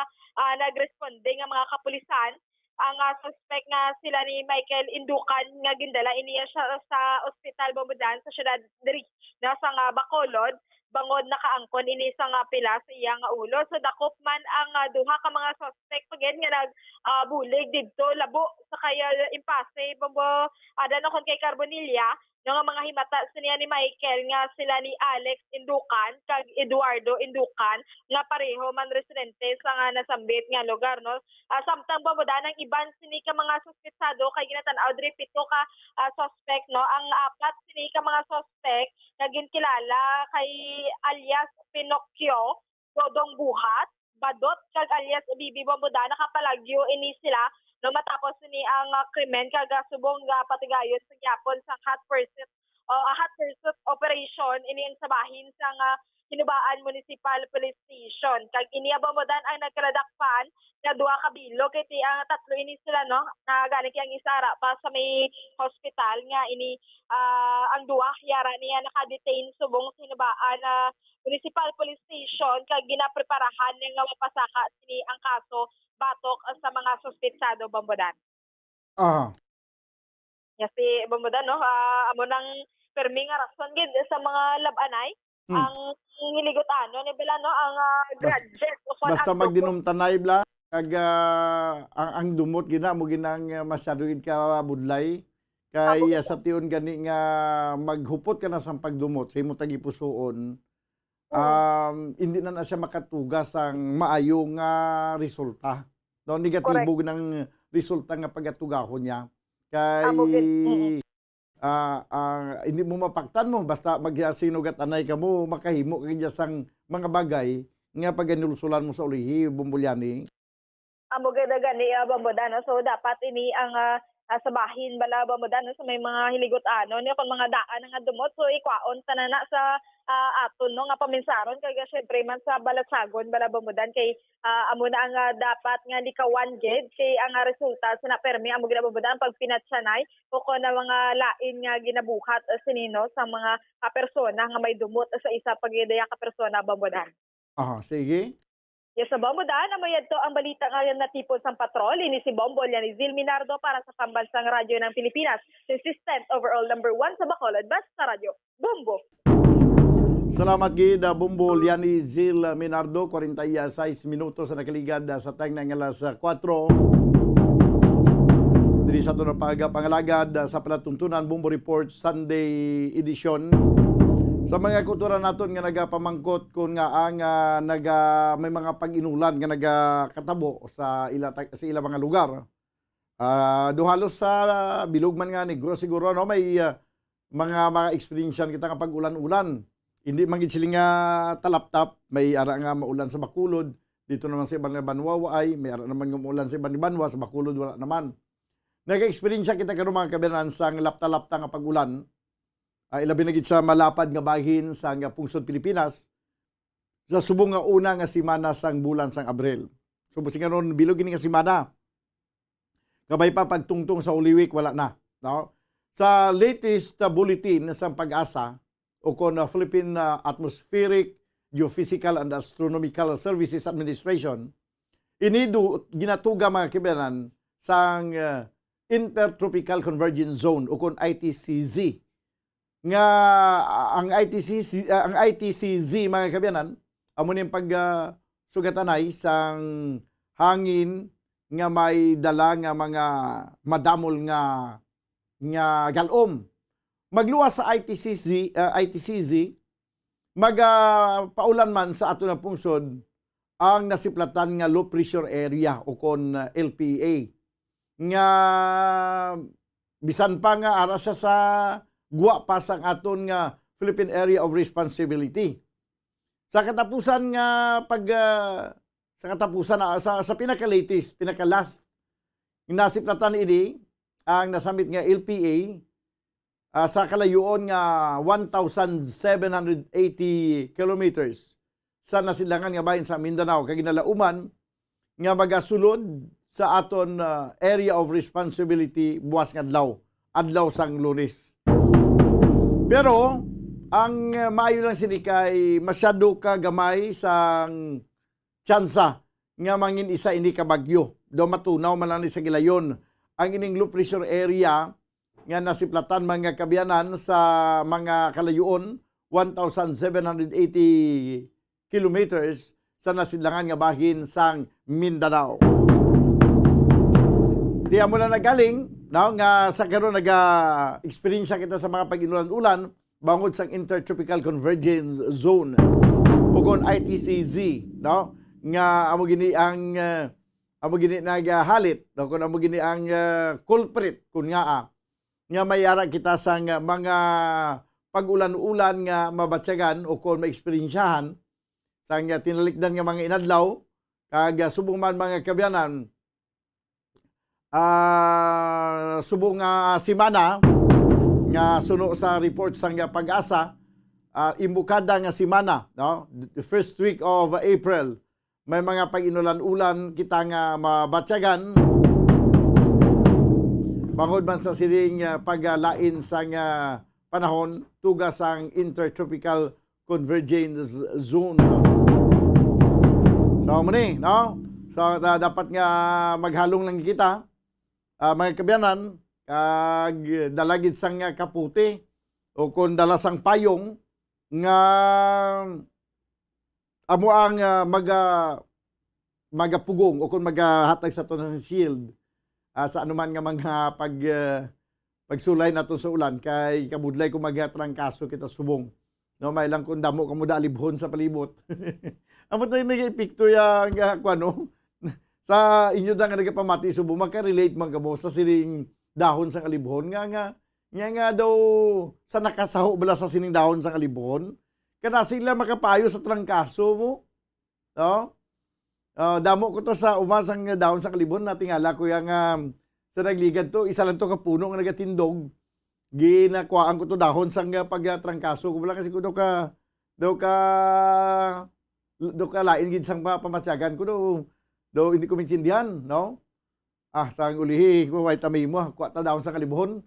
nagresponde nga mga kapulisan. Ang suspect nga sila ni Michael Indukan nga gindala iniya siya sa ospital Bamudan sa syudad diri na sa Bacolod bangod nakaangkon ini sa nga pila sa iyang ulo. So dakop man ang duha ka mga suspect pagyan nga nagbulig didto labo sa kaya Impase bambo adano kay Carbonilla nga mga himata niya ni Michael nga sila ni Alex Indukan kag Eduardo Indukan nga pareho man residente sa nga nasambit nga lugar no. Samtang Bamudan ang iban sini ka mga suspetsado kay ginatan-aw diri pito ka suspect no. Ang apat sini ka mga suspect nga ginkilala kay alias Pinocchio, Dodong Buhat, Badot kag alias Bibi Bamudan nakapalagyo ini sila no matapos ni ang krimen kag subong patigayon sa gyapon sa hot pursuit operation ini ang sabahin sa Hinubaan Municipal Police Station. Kag ini Bamudan ang nagkaladakpan na duha ka bilog kay ang tatlo ini sila no na gani kay ang isara pa sa may hospital nga ini ang duha yara niya naka-detain subong sa Hinubaan Municipal Police Station kag ginapreparahan nga mapasaka sini ang kaso batok sa mga suspetsado Bamudan. Si Bamudan no amo nang permi nga rason gid sa mga labanay ang hiligot-anon ni bala no ang graduate basta magdinumtanay bla kag ang dumot gina mo ginang masyado gid ka budlay kay sa tiyon gani nga maghupot ka na sa pagdumot sa imo tagipusoon hindi na siya makatugas ang maayo nga resulta. No, negatibo ng resulta nga pagatugahon niya. Kay hindi mo mapaktan mo basta magsinugat anay ka mo makahimo kanya sang mga bagay nga paganulsulan mo sa ulihi Bumbulyani. Amo gada gani Bamudan so dapat ini ang sa bahin bala Bamudan sa may mga hiligot-anon kun mga daan nga dumot so ikwaon tanana sa aton no nga paminsaron kay syempre man sa balatsagon bala Bamudan kay amo na ang dapat nga likawan gid kay ang resulta sa napermi amo gid Bamudan pag pinatsanay o kon na mga lain nga ginabuhat sinino sa mga persona nga may dumot sa isa pagidaya ka persona Bamudan. Sige. Yes, sa Bamudan, amayad to ang balita ngayon na tipo sa patrol. Ini si Bombo Lianizil Minardo para sa Pambansang Radyo ng Pilipinas. Consistent overall number 1 sa Bacolod, basta radyo. Bombo! Salamat gid Bombo Lianizil Minardo, 46 minutos sa nakaligad sa tang ng alas 4. Diri sa ito na pangalagad sa palatuntunan Bombo Report Sunday edition. Sa mga kultura naton nga nagapamangkot kung nga ang may mga pag-inulan nga nagakatabo sa ila mga lugar. Duhalos sa bilog man nga negro siguro no may mga experience kita kapag ulan-ulan. Hindi man gid sila nga talaptap, may ara nga maulan sa Bacolod. Dito naman sa ibang Banwa ay may ara naman nga maulan sa ibang Banwa, sa Bacolod wala naman. Nag-experience kita karon mga kabayan sa lapta-lapta nga pag-ulan. Ilabi na gid sa malapad nga bahin sa nga pungsod Pilipinas. Sa subong nga una nga semana sang bulan sang Abril. So busi karon bilog ini nga semana. Kabay pa pagtungtong sa Holy Week wala na, no? Sa latest bulletin sa Pag-asa o kon Philippine Atmospheric, Geophysical and Astronomical Services Administration, ginatuga mga kibayanan sang Intertropical Convergence Zone o kon ITCZ. Nga ang ITCZ mga kabayanan amo ning sugatanay sang hangin nga may dala nga mga madamol nga galom. Magluwas sa ITCZ paulan man sa ato na pungsod ang nasiplatan nga low pressure area o kon LPA nga bisan pa nga ara sa guwa pa sang aton nga Philippine Area of Responsibility. Sa katapusan nga sa pinaka-latest, pinaka-last nasiplatan ini ang nasamit nga LPA sa kalayuon nga 1,780 kilometers sa nasilangan nga bahin sa Mindanao kag ginalauman nga magasulod sa aton area of responsibility buwas nga adlaw sang Lunes. Pero ang maayo lang sini kay masyado ka gamay sang tsansa nga mangin isa ini ka bagyo. Do matunaw man lang ni sa gilayon ang ining low pressure area nga nasiplatan mga kabiyanan sa mga kalayuon 1,780 kilometers sa nasilangan nga bahin sang Mindanao. Diya mo na nagaling, no, nga sa karon experience kita sa mga pag-inulan-ulan bangod sang Intertropical Convergence Zone o kon ITCZ, no, nga amo gini nagahalit, no, kun amo gini ang culprit kun nga mayara kita sa mga pag-ulan-ulan nga mabatyagan o kung ma-experiensyahan sa tinalikdan nga mga inadlaw kag subong man mga kabyanan subong semana nga suno sa report sa Pag-asa imbukada nga semana, no, the first week of April may mga pag-inulan-ulan kita nga mabatyagan bangod man sa siling paglain sa panahon tugas ang Intertropical Convergence Zone. So muni, no? So dapat nga maghalong lang kita mga kabyanan kag dalagid sang kaputi o kon dala sang payong nga amo ang magapugong o kon magahatag sa to ng shield sa anuman nga mga pagsulay nato sa ulan kay kabudlay kung magatrangkaso kita subong, no, may lang kun damo kamo dalibhon sa palibot. Amo tayo nag-epekto yang kuano sa inyo da nga nagapamati subong maka-relate man kamo sa sining dahon sa kalibhon nga daw sa nakasaho bala sa sining dahon sa kalibhon kana sila makapayo sa trangkaso mo, no? Damo ko to sa umasang dahon sa kalibon na tingala ko yung sa nagligad to, isa lang to kapuno nga nagatindog. Ginakuhaan ko to dahon sa pagtrangkaso ko wala kasi ko daw ka lain gid sang pamatyagan ko daw hindi ko maintindihan, no? Sang ulihi ko way tamay mo kuha ta dahon sa kalibon.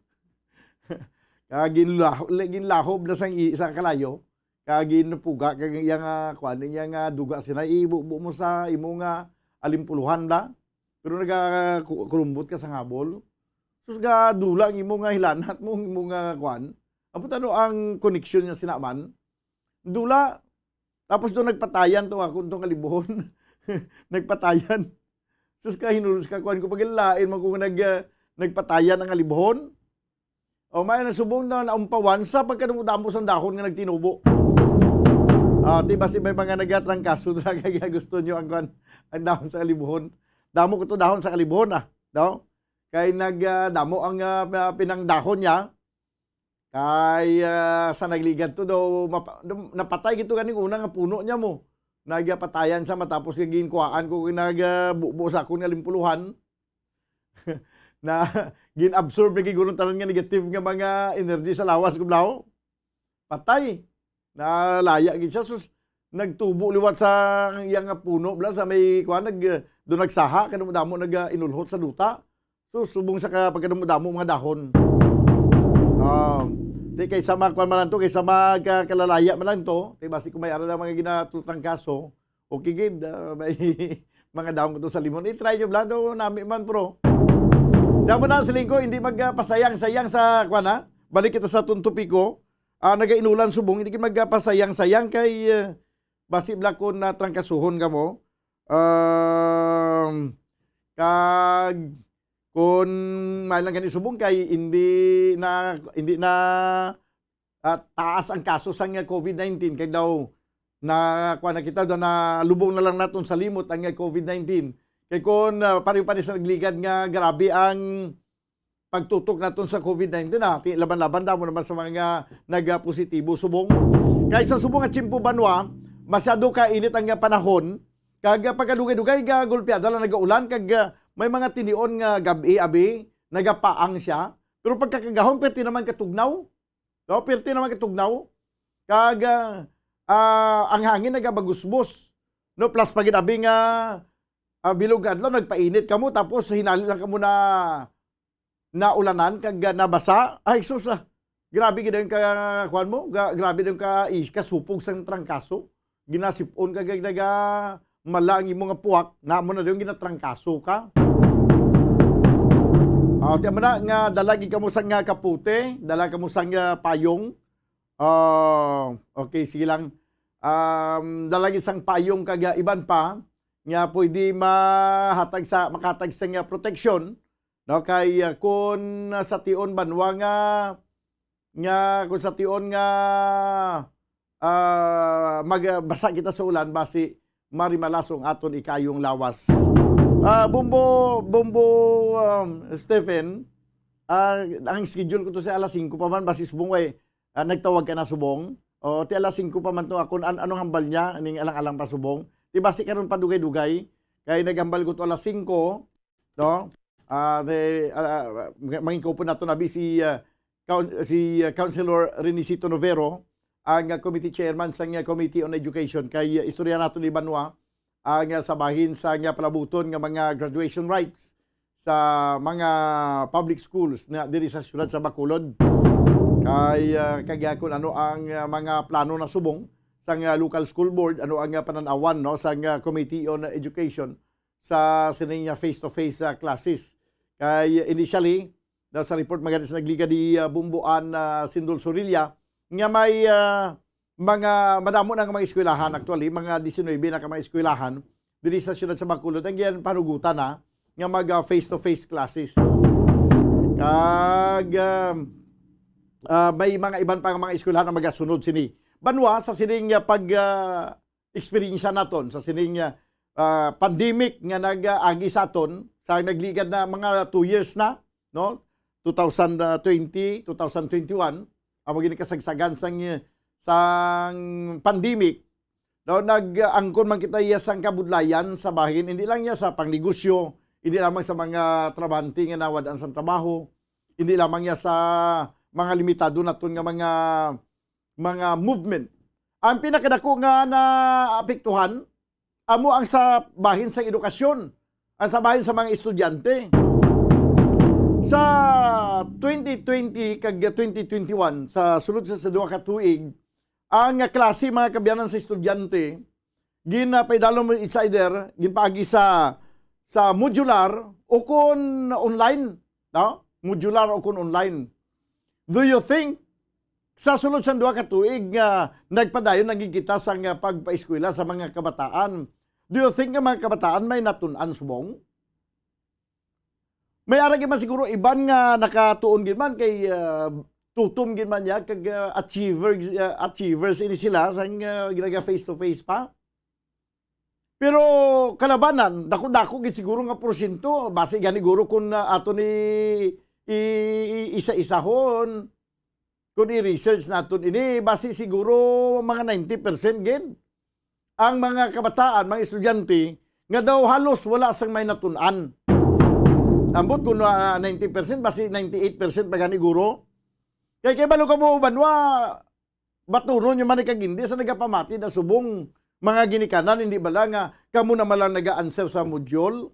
Ginlahob na sang isa kalayo. Kagin puga kag yang kuan yang duga sina ibubo mo sa imo nga alimpuluhan da pero nagakurumbot ka sa habol sus ga dula ang imo nga hilanat mo imo nga kuan apo tano ang connection niya sinaman dula tapos do nagpatayan to ako tong kalibuhon nagpatayan sus ka hinulus ka kuan ko pagilain man ko nagpatayan ang kalibuhon o may nasubong na naumpawan sa pagkadamo sa dahon nga nagtinubo. Diba si may mga nagatrangkaso talaga gusto nyo ang dahon sa kalibuhon. Damo ko to dahon sa kalibuhon no? kay nagdamo ang pinangdahon niya. Kay sa nagligad to daw napatay gito ganing una nga puno niya mo. Nagpatayan sa matapos ginkuhaan ko nagbuo sa akong nga limpuluhan. Na ginabsorb na giguron tanan nga negative nga mga energy sa lawas kublaw. Patay. Nalaya gid siya. Sus, nagtubo liwat sa iyang puno bla sa may kuan do nagsaha kanamo inulhot sa duta. So subong sa pagkadamo mga dahon. Di kay sama kuan man to kay sama kalalaya man lang to. Kay basi kung may ara na mga ginatutang kaso, okay gid may mga dahon ko to sa limon. I-try nyo bla do nami man pro. Damo na siling ko hindi magpasayang-sayang sa kuan ha. Balik kita sa tuntupiko. Nagainulan subong hindi magpasayang-sayang kay basi bla ko na trangkasuhon kamo. Kag kung may lang ganito subong kay hindi na taas ang kaso sa COVID-19 kay daw na kuha na kita daw na lubong na lang naton sa limot ang COVID-19 kay kung pareho-pareho sa nagligad nga grabe ang pagtutok naton sa COVID-19 laban-laban daw naman sa mga nagpositibo subong kay sa subong at Chimpo Banwa masyado ka init ang panahon kag pagkadugay-dugay ga gulpiada lang nagaulan kag may mga tinion nga gabi-abi, nagapaang siya. Pero pagkakagahon, perti naman katugnaw. No? Perti naman katugnaw. Kag ang hangin nagabagusbos. No? Plus paginabi nga bilog adlaw, nagpainit ka mo, tapos hinali lang ka mo na ulanan, kag nabasa. Ay, sus grabe gina yung kuhan mo. Grabe yung kasupog sa trangkaso. Ginasipon kag malang yung mga puwak, na mo na yung ginatrangkaso ka. Tiyan mo na, nga dalagi ka mo sang kapute, dalagi ka mo sang payong. Okay, sige lang. Dalagi sang payong kag iban pa, nga pwede makatag sa protection. No, kay kung sa tion banwa nga kung sa tion nga magbasa kita sa ulan, basi marimalasong aton ikayong lawas. Bumbo Stephen, ang schedule ko to sa alas 5 pa man, basi subong nagtawag ka na subong. O ti alas 5 pa man to ako anong hambal niya, aning alang-alang pa subong. Ti basi karon pa dugay-dugay kay naghambal ko to alas 5, no? Mangin ko po nato nabi si Councilor Renisito Novero, ang committee chairman sa Committee on Education kay istorya nato ni Banwa ang sabahin sa palabuton nga mga graduation rights sa mga public schools na diri sa syudad sa Bacolod. Kay kagakon ano ang mga plano na subong sa local school board, ano ang pananawan no sa Committee on Education sa sining face-to-face classes. Kay initially daw sa report maganda sa nagliga di Bumbuan Sindol Sorilla nga may mga madamo na mga eskwelahan actually, mga 19 na mga eskwelahan diri sa syudad sa Bacolod ang yan panugutan na nga mag face-to-face classes. Kag may mga iban pa mga eskwelahan na magasunod sini. Banwa sa sining experience naton sa sining pandemic nga nag-agi sa aton sa nagligad na mga 2 years na, no? 2020, 2021 ang maging kasagsagan sang pandemic. No, nag-angkon man kita iya sang kabudlayan sa bahin, hindi lang iya sa pangnegosyo, hindi lamang sa mga trabahante nga nawadaan sa trabaho, hindi lamang iya sa mga limitado naton nga mga movement. Ang pinakadako nga na apektuhan amo ang sa bahin sa edukasyon, ang sa bahin sa mga estudyante. Sa 2020 kag 2021 sa sulod sa duha ka tuig, ang klase mga kabiyanan sa estudyante ginapaydalo mo insider ginpaagi sa modular o kun online, no? Modular o kun online. Do you think sa sulod sa duha ka tuig nagpadayon nagigita sa pagpaeskwela sa mga kabataan? Do you think nga mga kabataan may natun-an subong? May arang man siguro iban nga nakatuon gid man kay tutom gid man ya kag achievers ini sila sang ginaga face to face pa. Pero kalabanan, dako-dako gid siguro nga porsyento base gani guro kun ato ni isa-isahon kun i-research naton ini base siguro mga 90% gid ang mga kabataan, mga estudyante nga daw halos wala sang may natun-an. Ambot kun 90% base 98% pa gani guro. Kay balo ka mo banwa baturon yung manikagindi sa nagapamati na subong mga ginikanan, hindi ba lang nga kamo na malang nag-answer sa module?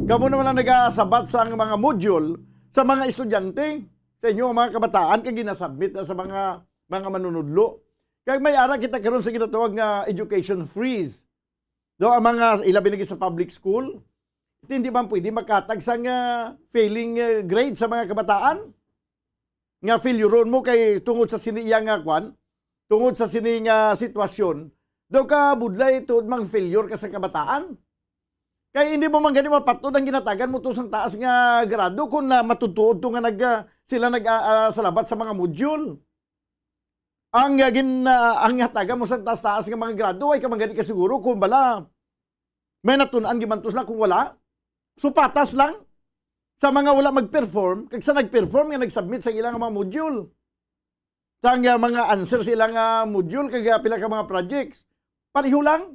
Kamo na malang nag-sabat sa mga module sa mga estudyante, sa inyo mga kabataan, kaya ginasubmit na sa mga manunudlo. Kaya may ara kita karon sa ginatawag nga education freeze. Do ang mga ilabinigit sa public school, hindi ba pwede makatag sa failing grade sa mga kabataan? Nga failure mo kay tungod sa siniyang kwan, tungod sa sining sitwasyon, daw ka budlay tuod mang failure ka sa kabataan. Kaya hindi mo man gani mapatod ang ginatagan mo to sang taas nga grado kung matutuod to nga sila salabat sa mga module. Ang hatagan mo sa taas-taas nga mga grado ay kamang gani ka siguro kung bala may natunan gimantos lang kung wala. So patas lang sa mga wala mag-perform, kag sa nag-perform nga nag-submit sa ilang mga module. Sa mga answer sa ilang module kag pila ka mga projects. Pariho lang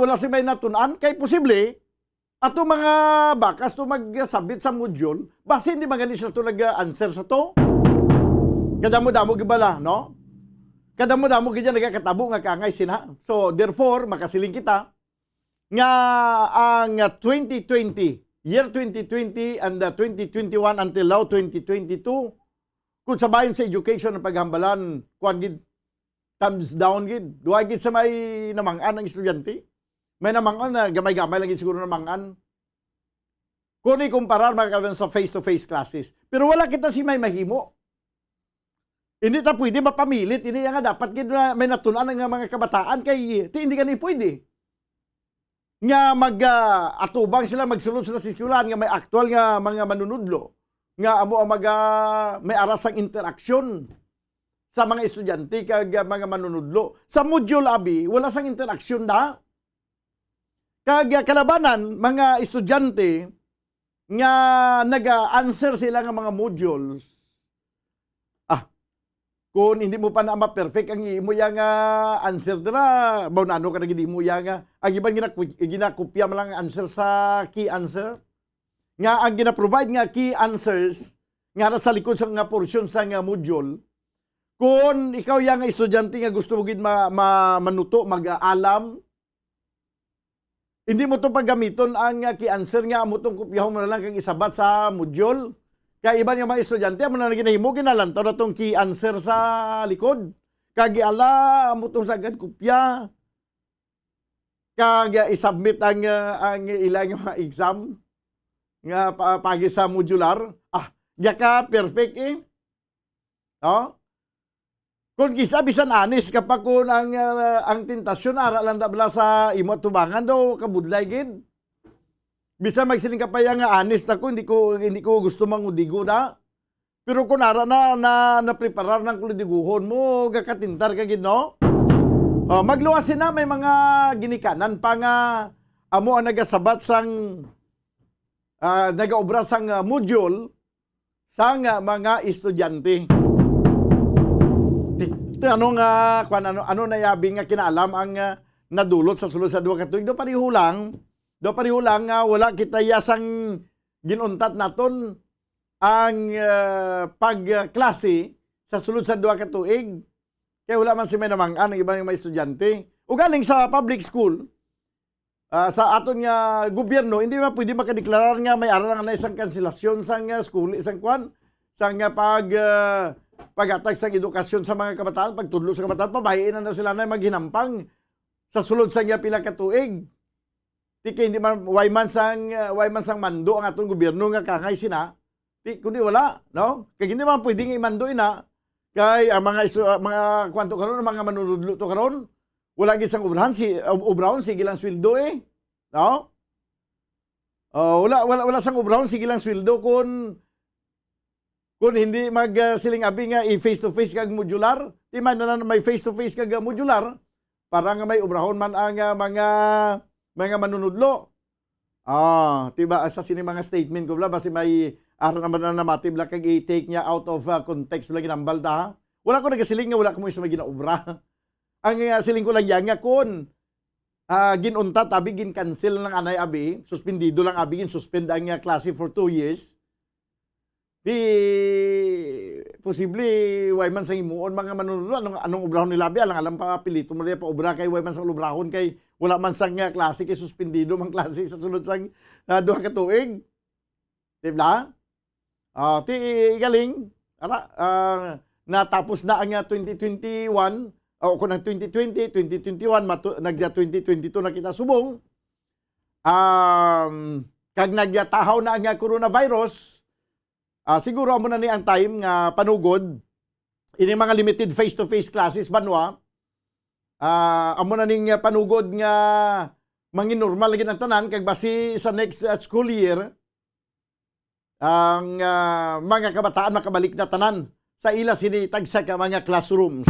wala si may natunan kay posible ato mga bakas to mag-submit sa module base hindi magani sila to nag-answer sa to. Kadamo-damo gibala, no? Kadamo-damo gid nagakatabo nga kangay sina. So therefore makasiling kita nga ang 2020, year 2020 and 2021 until now 2022 kung sabayon sa education ng paghambalan kuan gid thumbs down gid. Duha gid sa may namangan ng estudyante. May namangan na gamay-gamay lang gid siguro namangan. Kung ikumparar mga sa face-to-face classes. Pero wala kita si may mahimo. Hindi ta pwede mapamilit. Hindi nga dapat gid may natunan ng mga kabataan kay hindi kani pwede. Nga atubang sila magsulod sila sa eskwelahan nga may aktual nga mga manunudlo. Nga amo ang may aras ang interaksyon sa mga estudyante kag mga manunudlo. Sa module abi, wala sang interaksyon na. Kag kalabanan, mga estudyante nga nag-answer sila nga mga modules. Kung hindi mo pa na ma-perfect ang imo yang answer dira, baunano ka na gid mo yang ang iban ginakopya man lang ang answer sa key answer. Nga ang gina-provide nga key answers nga sa likod sa nga portion sa nga module. Kung ikaw yang estudyante nga gusto mo gid manuto, mag-alam, hindi mo to paggamiton ang key answer nga amo tong kopyahon mo na lang kang isabat sa module. Kaya iban nga mga estudyante amo na ginahimo ginalantaw na tong key answer sa likod. Kag ala amo tong sagad kopya. Kag i-submit ang ilang mga exam nga pagi sa modular. Diya ka perfect eh. No? Kung kisa bisan anis kapag kung ang tentasyon ara lang dabla sa imo tubangan do kabudlay gid. Bisa magsiling ka pa nga anis ako hindi ko gusto mangudigo na. Pero kung ara na preparar ng kulidiguhon mo gakatintar ka gid no. Magluwasin na may mga ginikanan pa nga amo ang nagasabat sang nagaobra sang module sang mga estudyante. Ano nayabi nga kinaalam ang nadulot sa sulod sa duha ka tuig. Do pariho lang wala kita yasang ginuntat naton ang pagklase sa sulod sa duha ka tuig. Kaya wala man si may namangan ang ibang mga estudyante. O galing sa public school, sa aton nga gobyerno, hindi man pwede makadeklarar nga may aral na isang kanselasyon sa school, isang kwan, sa nga pag-atag sa edukasyon sa mga kabataan, pagtudlo sa kabataan, pabahiin na sila na maghinampang sa sulod sa nga pila ka tuig. Tiki hindi man way man sang mando ang atong gobyerno nga kangay sina. Kundi wala, no? Kay hindi man pwedeng imando ina kay ang mga kwanto karon mga manunudlo to karon. Wala gid sang obrahon sige lang sweldo eh. No? Wala sang obrahon sige lang sweldo kung hindi magsiling abi nga i-face to face kag modular. Di man na may face to face kag modular. para nga may ubrahon man ang mga manunudlo. Diba sa sini mga statement ko bla basi may aron naman na namatib la kag i-take niya out of context lagi nambal ta. Wala ko nagasiling nga wala ko mo isa may ginaobra. Ang siling ko lang yan nga kun ginunta tabi gin cancel ng anay abi, suspendido lang abi gin suspend ang klase for 2 years. Di posible way man sa imuon mga manunod anong ubrahon nila abi alang pa pilito mo pa ubra kay way man sa ubrahon kay wala man sang klase kay suspendido man klase sa sulod sang duha ka tuig. Di ba? Ti galing natapos na ang 2021 o kung ang 2020, 2021 nagja 2022 na kita subong. Kag nagyatahaw na ang coronavirus. Siguro amo na ni ang time nga panugod ini mga limited face-to-face classes banwa. Amo na ning panugod nga mangin normal lagi ang tanan kag basi sa next school year ang mga kabataan makabalik na tanan sa ila sinitag sa mga classrooms.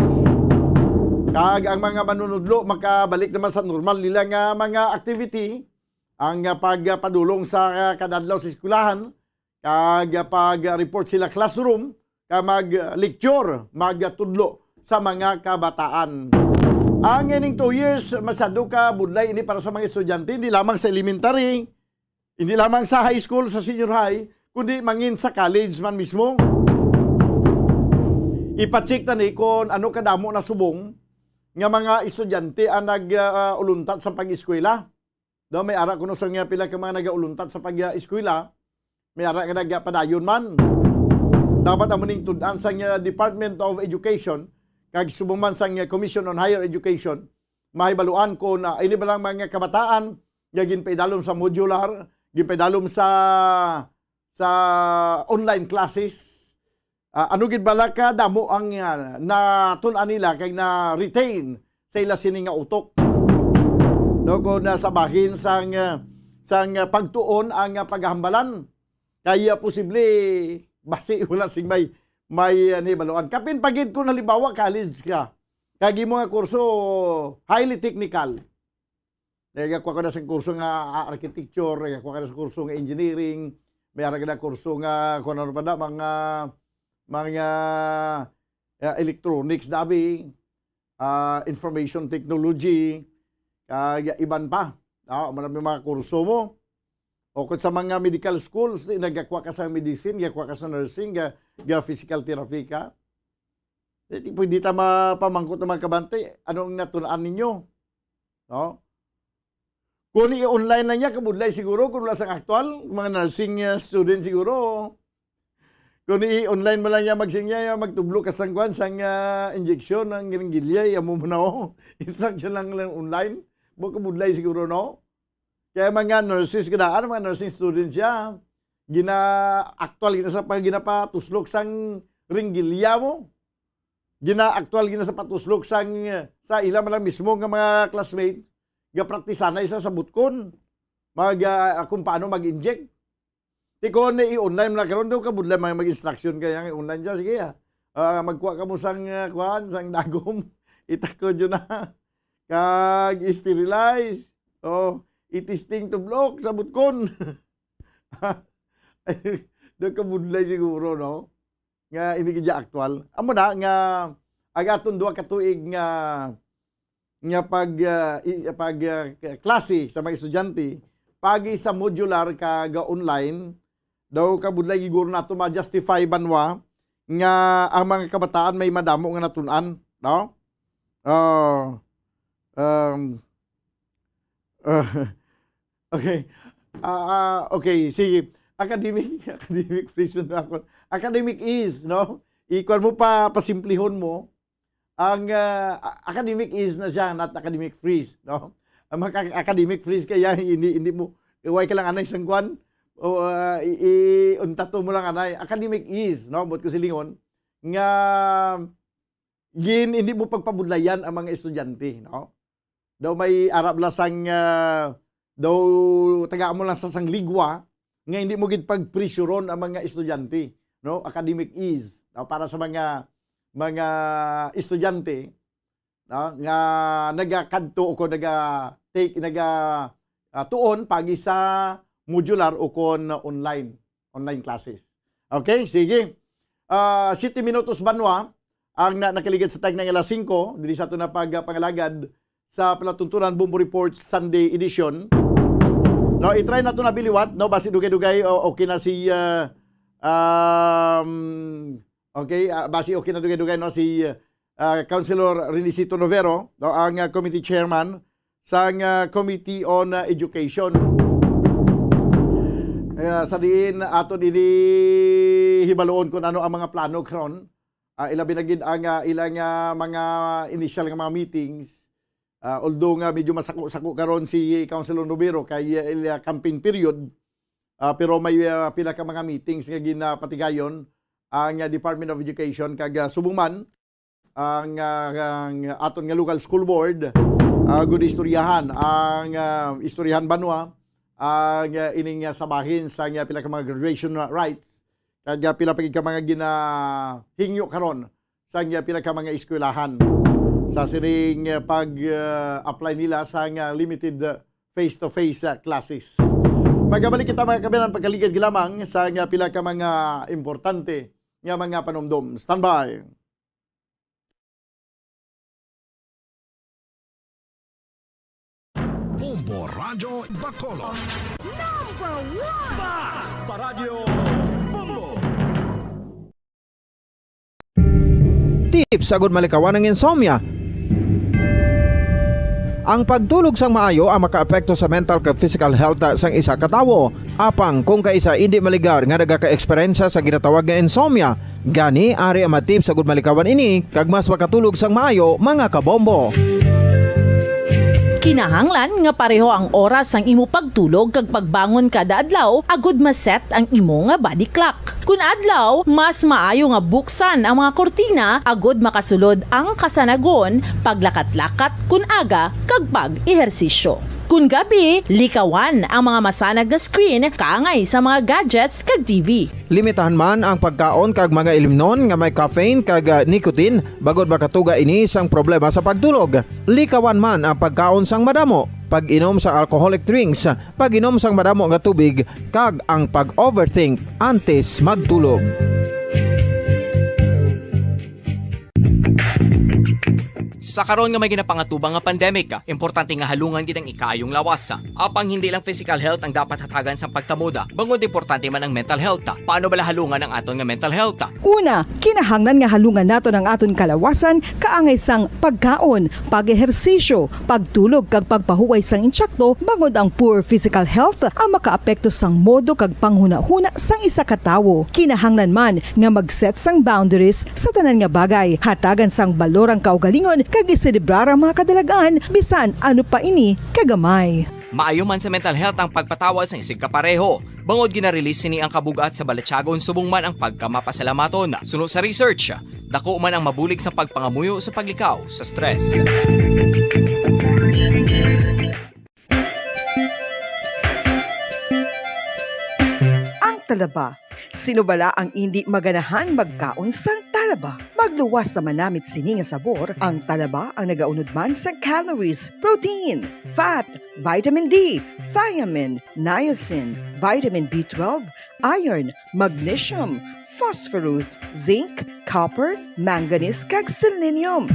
Kag ang mga manunudlo makabalik naman sa normal nila nga mga activity ang pagpadulong sa kadadlaw sa eskwelahan. Kag pag-report sila classroom, kag mag-lecture, magtudlo sa mga kabataan. Ang ining 2 years, masyado ka budlay ini para sa mga estudyante, hindi lamang sa elementary, hindi lamang sa high school, sa senior high, kundi mangin sa college man mismo. Ipacheck ta ni kung ano kadamo na subong nga mga estudyante ang nag-uluntat sa pag-eskwela. Do may ara kuno sa nga pila ka mga nag-uluntat sa pag-eskwela. May ara nga nagpadayon man. Dapat amuning tud-an sa Department of Education kag subong man sa Commission on Higher Education mahibaluan ko na ini ba lang mga kabataan nga ginpaidalom sa modular, ginpaidalom sa online classes. Ano gid bala ka damo ang natun-an nila kay na retain sa ila sini nga utok. No ko na sa bahin sang pagtuon ang paghambalan. Kaya posible basi wala sing may nibaluan. Kapin pagid ko halimbawa college ka. Kagi mo nga kurso highly technical. Kaya ko na sa kurso nga architecture, kaya ko na sa kurso nga engineering, may ara na kurso nga kuno pa na mga electronics dabi, information technology, kaya iban pa. Marami mga kurso mo. O kung sa mga medical schools, nagkakwa ka sa medicine, gakwa ka sa nursing, physical therapy ka. Pwede ta mapamangkot ng mga kabante, anong natulaan ninyo? No? Kung i-online na niya, kabudlay siguro, kung wala sa aktual, mga nursing student siguro. Kung i-online mo lang niya magsingya, magtublo ka sang kwan, sang injection ng gilinggilya, amo mo na instruction lang online. Kabudlay siguro, no? Kaya mga nurses kadaan, mga nursing students siya, gina-actual gina sa ginapatuslok sang ringgilya mo. Gina-actual gina sa patuslok sang sa ilang man lang mismo nga mga classmates, gapraktisanay sa butkon. Kung paano mag-inject. Di ko na i-online na karon daw kabudlay mag-instruction kaya online siya. Sige magkuha ka mo sang sang dagom. Itako dyan na. Kag sterilize. I-testing to block sa butkon. Doon kabudlay siguro, no? Nga hindi kaya aktual. Amo na, nga agaton 2 ka tuig nga pag klase sa mga estudyante, pagi sa modular kaga online, daw kabudlay siguro nato ma-justify banwa nga ang mga kabataan may madamo nga natun-an, no? Okay. Okay, sige. Academic freeze na ako. Academic is, no? Ikuan mo pasimplihon mo. Ang academic is na siya, not academic freeze, no? Ang academic freeze kaya hindi mo iway ka lang anay sang kwan o untato mo lang anay. Academic is, no? But ko silingon nga hindi mo pagpabudlayan ang mga estudyante, no? Daw may Arab lasang daw taga mo lang sa sangligwa nga hindi mo gid pagpresuron ang mga estudyante, no? Academic is para sa mga estudyante, nga nagakadto o tuon pagi sa modular o kon online classes. Okay, sige. 7 minutos banwa ang nakaligid sa tagnang alas 5 dili sa ato na pangalagad sa palatuntunan Bumbo Report Sunday edition. No, i-try na to na biliwat, no, basi dugay-dugay okay na si basi okay na dugay-dugay no si Councilor Renisito Novero, no, ang committee chairman sa Committee on Education. Sa diin ato dili hibaloon kung ano ang mga plano karon. Ilabi na gid ang ilang mga initial nga mga meetings. Although nga medyo masako-sako karon si Councilor Novero kay campaign period, pero may pila ka mga meetings nga ginapatigayon ang Department of Education kag subong man ang aton nga local school board good istoryahan ang istoryahan banwa ang ining sabahin sa pila ka mga graduation rights kag pila pa ka mga ginahingyo karon sa pila ka mga eskwelahan sa sining pag-apply nila sa limited face-to-face classes. Magabalik kita mga kabinan pagkaligid gilamang sa pila ka mga importante nga mga panumdum. Standby. Bombo Radio Bacolod. Number 1! Basta Radio Bombo! Tips sagud malikawan ng insomnia. Ang pagtulog sang maayo ang makaapekto sa mental kag physical health sang isa ka tawo. Apang kung kaisa hindi maligar nga nagaka-eksperyensya sa ginatawag nga insomnia, gani ari ang matip sagud malikawan ini kag mas makatulog sang maayo mga kabombo. Kinahanglan nga pareho ang oras ang imo pagtulog kag pagbangon kada adlaw agud maset ang imo nga body clock. Kun adlaw, mas maayo nga buksan ang mga kortina agud makasulod ang kasanagon, paglakat-lakat kun aga kag pag-ehersisyo. Kun gabi, likawan ang mga masanag nga screen kaangay sa mga gadgets kag TV. Limitahan man ang pagkaon kag mga ilimnon nga may caffeine kag nicotine bagod makatuga ini sang problema sa pagtulog. Likawan man ang pagkaon sang madamo, pag-inom sa alcoholic drinks, pag-inom sang madamo nga tubig kag ang pag-overthink antes magtulog. Sa karon nga may ginapangatubang nga pandemic, importante nga halungan gid ang ikaayong lawas. Apang hindi lang physical health ang dapat hatagan sa pagtamuda, bangod importante man ang mental health. Paano bala halungan ang aton nga mental health? Una, kinahanglan nga halungan nato ang aton kalawasan kaangay sang pagkaon, pag-ehersisyo, pagtulog kag pagpahuway sang insyakto bangod ang poor physical health ang makaapekto sang modo kag panghuna-huna sang isa ka tawo. Kinahanglan man nga mag-set sang boundaries sa tanan nga bagay, hatagan sang balorang kaugalingon kag iselebrar ang mga kadalagaan bisan ano pa ini kagamay. Maayo man sa mental health ang pagpatawad sa isig kapareho. Bangod ginarelease sini ang kabugat sa Balatyagon subong man ang pagkamapasalamaton. Suno sa research, dako man ang mabulig sa pagpangamuyo sa paglikaw sa stress. Ang talaba. Sino bala ang hindi maganahan magkaon sang talaba? Magluwas sa manamit sini nga sabor, ang talaba ang nagaunod man sa calories, protein, fat, vitamin D, thiamine, niacin, vitamin B12, iron, magnesium, phosphorus, zinc, copper, manganese kag selenium.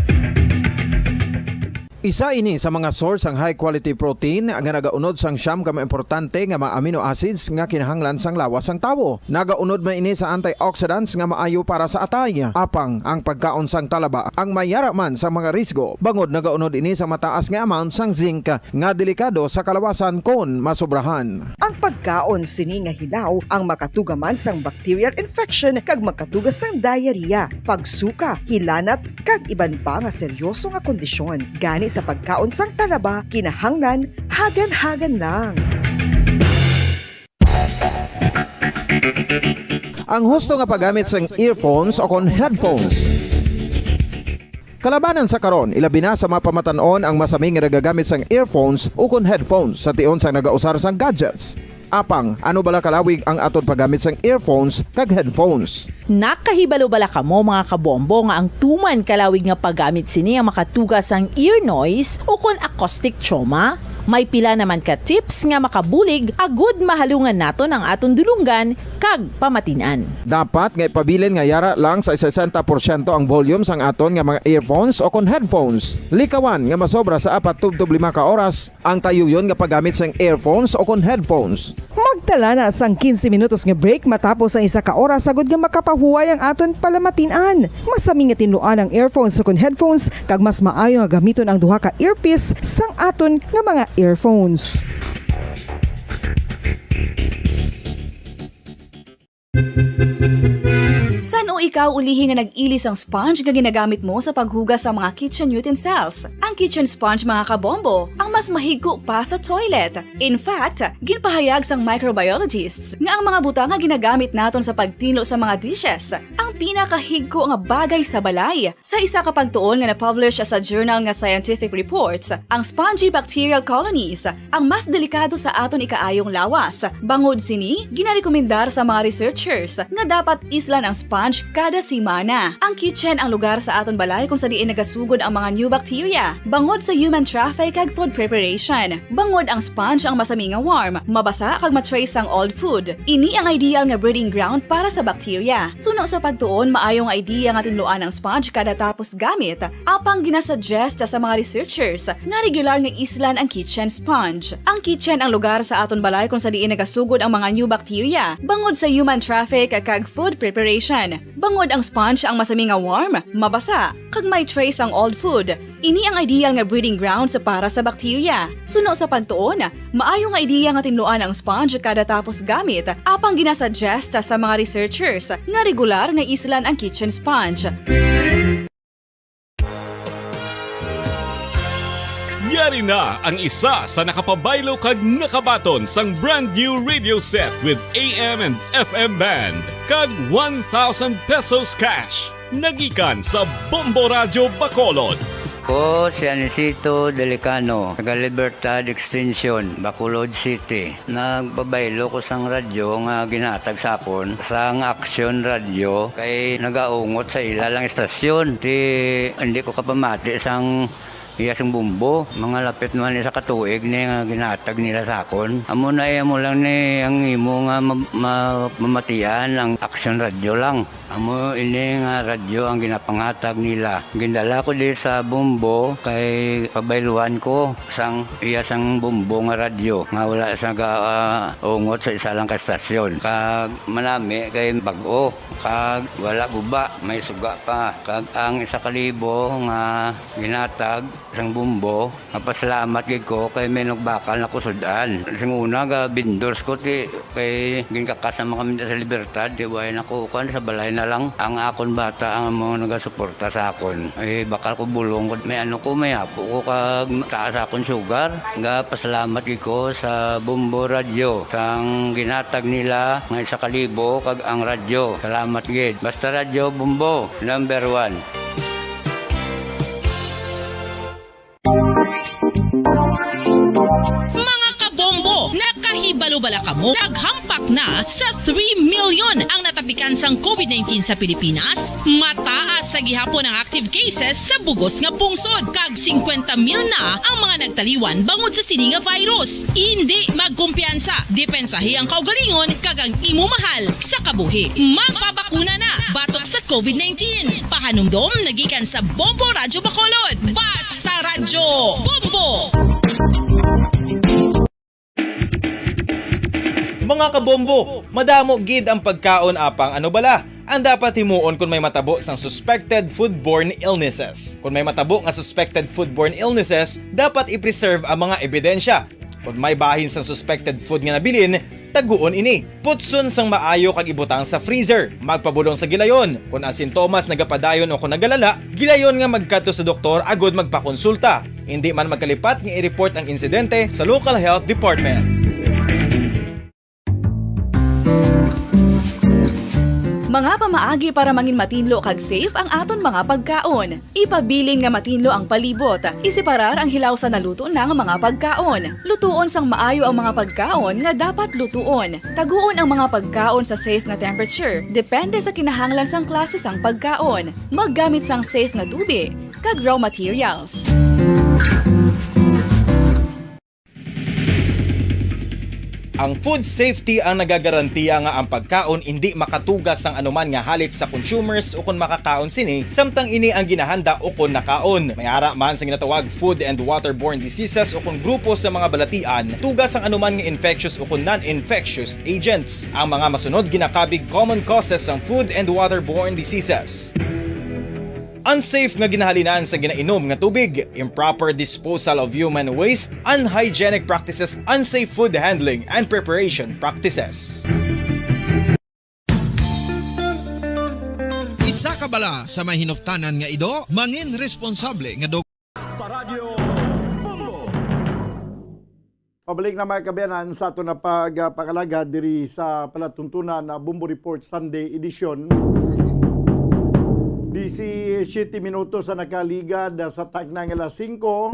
Isa ini sa mga source ang high quality protein nga nagaunod sang siyam ka importante nga mga amino acids nga kinahanglan sang lawas sang tawo. Nagaunod man ini sa antioxidants nga maayo para sa atay. Apang ang pagkaon sang talaba ang mayara man sa mga risgo. Bangod nagaunod ini sa mataas nga amount sang zinc nga delikado sa kalawasan kon masobrahan. Ang pagkaon sini nga hilaw ang makatuga man sang bacterial infection kag makatuga sang diarrhea, pagsuka, hilanat kag iban pa nga seryoso nga kondisyon. Gani sa pagkaon sang talaba, kinahanglan hagan-hagan lang. Ang husto nga paggamit sang earphones o kon headphones. Kalabanan sa karon, ilabi na sa mapamatanon ang masaming nga nagagamit sang earphones o kon headphones sa tion sang nagausar sang gadgets. Apang ano bala kalawig ang aton paggamit sang earphones kag headphones. Nakahibalo bala kamo mga kabombo nga ang tuman kalawig nga paggamit sini ang makatugas ang ear noise o kon acoustic trauma? May pila naman ka tips nga makabulig agud mahalungan naton ang aton dulunggan kag pamatinan. Dapat nga ipabilin nga yara lang sa 60% ang volume sang aton nga mga earphones o kon headphones. Likawan nga masobra sa 4-5 ka oras ang tayuyon nga paggamit sang earphones o kon headphones. Magtala na sang 15 minutos nga break matapos ang 1 ka oras sagud nga makapahuway ang aton palamatinan. Masami nga tinluan ang earphones o kon headphones kag mas maayo nga gamiton ang duha ka earpiece sang aton nga mga earphones. San o ikaw ulihi nga nag-ilis ang sponge nga ginagamit mo sa paghugas sa mga kitchen utensils? Ang kitchen sponge mga kabombo, ang mas mahigko pa sa toilet. In fact, ginpahayag sang microbiologists nga ang mga butang nga ginagamit naton sa pagtinlo sa mga dishes ang pinakahigko nga bagay sa balay. Sa isa ka pagtuon nga na-publish sa journal nga Scientific Reports, ang spongy bacterial colonies ang mas delikado sa aton ikaayong lawas. Bangod sini, ginarekomendar sa mga researchers nga dapat islan ang sponge kada simana. Ang kitchen ang lugar sa aton balay kung sa diin nagasugod ang mga new bacteria. Bangod sa human traffic kag food preparation. Bangod ang sponge ang masami nga warm, mabasa kag matrace ang old food. Ini ang ideal nga breeding ground para sa bacteria. Suno sa pagtuon, maayong idea nga tinluan ang sponge kada tapos gamit. Apang ginasuggest sa mga researchers nga regular nga islan ang kitchen sponge. Ang kitchen ang lugar sa aton balay kung sa diin nagasugod ang mga new bacteria. Bangod sa human traffic kag food preparation. Bangod ang sponge ang masami nga warm, mabasa, kag may trace ang old food. Ini ang ideal nga breeding grounds para sa bacteria. Suno sa pagtuon, maayo nga idea nga tinluan ang sponge kada tapos gamit, apang ginasuggest sa mga researchers nga regular nga islan ang kitchen sponge. Yari na ang isa sa nakapabaylo kag nakabaton sang brand new radio set with AM and FM band kag 1,000 pesos cash. Nagikan sa Bombo Radio Bacolod. Ko si Anisito Delicano, taga Libertad Extension, Bacolod City. Nagbabaylo ko sang radyo nga ginatag sapon sang Action Radio kay nagaungot sa ilalang estasyon. Hindi ko kapamati sang iyasang bumbo, mga lapit naman sa katuig ni nga ginatag nila sa akon. Amo na mo lang ni ang imo nga mamatian ang Action Radio lang. Amo ini nga radyo ang ginapangatag nila. Gindala ko di sa bumbo kay pabayluan ko sang iyasang bumbo nga radyo nga wala sa ungot sa isa lang ka estasyon. Kag manami kay bag-o, kag wala guba, may suga pa. Kag ang 1,000 nga ginatag sang bumbo, napasalamat gid ko kay may nagbakal na kusudan. Sing una ga bindors ko ti kay ginkakasama kami sa Libertad, di way nako kan sa balay na lang ang akon bata ang mga nagasuporta sa akon. Ay bakal ko bulong ko may ano ko may apo ko kag taas akon sugar. Ga pasalamat gid ko sa Bombo Radio sang ginatag nila nga 1,000 kag ang radyo. Salamat gid. Basta Radio Bombo number 1. Mga kabombo, nakahibalo bala kamo? Naghampak na sa 3 million ang natapikan sang COVID-19 sa Pilipinas. Mataas sa gihapon ang active cases sa bugos nga pungsod. Kag 50 mil na ang mga nagtaliwan bangod sa sini nga virus. Hindi magkumpiyansa. Depensahi ang kaugalingon kag ang imo mahal sa kabuhi. Magpabakuna na batok sa COVID-19. Pahanumdom nagikan sa Bombo Radio Bacolod. Basta Radyo Bombo! Mga kabombo, madamo gid ang pagkaon apang ano bala. Ang dapat himuon kung may matabo sang suspected foodborne illnesses. Kung may matabo nga suspected foodborne illnesses, dapat i-preserve ang mga ebidensya. Kung may bahin sang suspected food nga nabilin, taguon ini. Putson sang maayo kag ibutang sa freezer. Magpabulong sa gilayon. Kung ang sintomas nagapadayon o kung nagalala, gilayon nga magkadto sa doktor agud magpakonsulta. Hindi man magkalipat nga i-report ang insidente sa local health department. Mga pamaagi para mangin matinlo kag safe ang aton mga pagkaon. Ipabilin nga matinlo ang palibot. Isiparar ang hilaw sa naluto ng mga pagkaon. Lutuon sang maayo ang mga pagkaon nga dapat lutuon. Taguon ang mga pagkaon sa safe nga temperature. Depende sa kinahanglan sang klase sang pagkaon. Maggamit sang safe nga tubig kag raw materials. Ang food safety ang nagagarantiya nga ang pagkaon hindi makatugas sang anuman nga halit sa consumers o kung makakaon sini, samtang ini ang ginahanda o kung nakaon. May ara man sa ginatawag food and waterborne diseases o kung grupo sa mga balatian, tugas ang anuman nga infectious o kung non-infectious agents. Ang mga masunod ginakabig common causes ng food and waterborne diseases. Unsafe nga ginahalinan sa ginainom nga tubig, improper disposal of human waste, unhygienic practices, unsafe food handling, and preparation practices. Isa ka bala sa mahinuptanan nga ido, mangin responsable nga Pabalik na mga kabayanan sa ito na pagpakalaga diri sa palatuntunan na Bumbo Report Sunday Edition. 17 minutos sa nakaligad sa tagnang alas 5.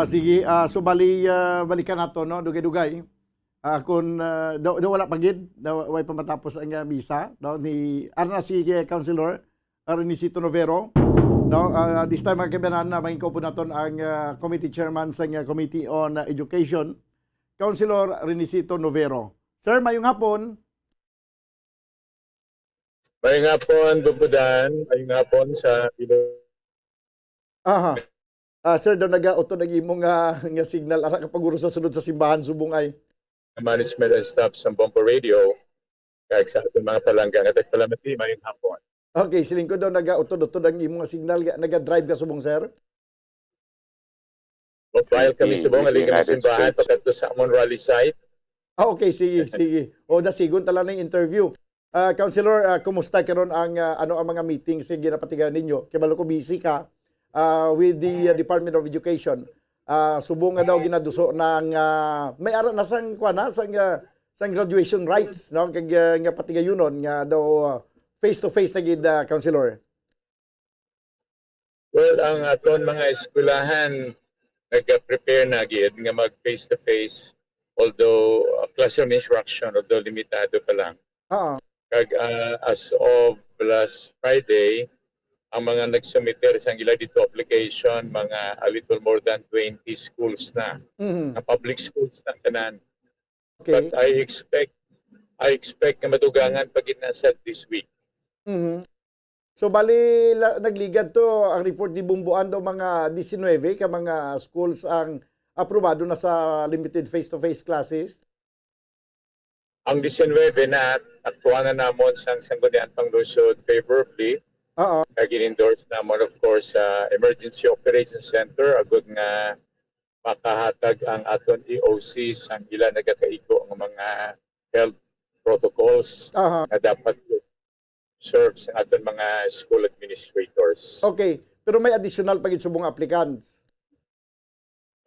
Sige, so balikan nato no, dugay-dugay. Kung daw wala pagid, daw way pamatapos ang misa no ni arna si Councilor Renisito Novero. No, this time mga kabayanan na mangiko po naton ang committee chairman sa Committee on Education, Councilor Renisito Novero. Sir, mayong hapon. Mayong hapon, Bubudan. Mayong hapon sa Aha. Sir, daw nag-auto nag-imong nga signal ara kapag sa sunod sa simbahan subong ay management and staff sa Bombo Radio. Kaya sa ating mga palanggang at palamati, mayong hapon. Okay, siling ko daw nag-auto ang imong nga signal, nag-drive ka subong, sir? Mobile kami subong, aling kami simbahan, pagkato sa Amon Rally site. Okay, sige. O, nasigon tala ng interview. Councilor, kumusta karon ang ang mga meetings sa ginapatigan ninyo? Kaya ko busy ka with the Department of Education. Subong nga daw ginaduso ng may ara na sang sang graduation rights no kag nga patigayonon nga daw face to face na gid Councilor. Well, ang aton mga eskwelahan nag-prepare na gid nga mag face to face, although classroom instruction although limitado pa lang. Kag as of last Friday, ang mga nagsumiter sa ila dito application, mga a little more than 20 schools na. Na public schools na tanan. Okay. But I expect na madugangan pag inasad this week. So bali nagligad to ang report ni Bumbuan daw mga 19 ka mga schools ang aprobado na sa limited face-to-face classes. Ang 19 na aktuan na namon sang Sangguniang Panglusod favorably. Kag-endorse namon of course sa Emergency Operations Center agud nga makahatag ang aton EOC sang ila nagakaiko ang mga health protocols na dapat serve sa aton mga school administrators. Okay, pero may additional pagit subong applicants.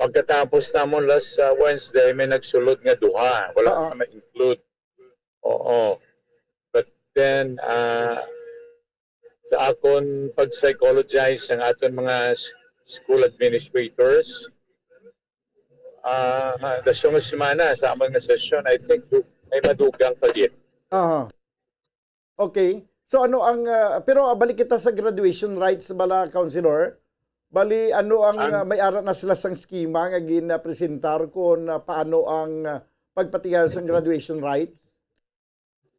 Pagkatapos namon last Wednesday, may nagsulod nga duha. Wala sa ma-include. Oo. But then, sa akon pag-psychologize ang aton mga school administrators, dasyong semana sa amang nga session, I think may madugang pagit. Okay. So ano ang, pero balik kita sa graduation rights bala, Councilor. Bali, ano ang may ara na sila sang schema nga gina-presentar kung paano ang pagpatigayon sa graduation rights?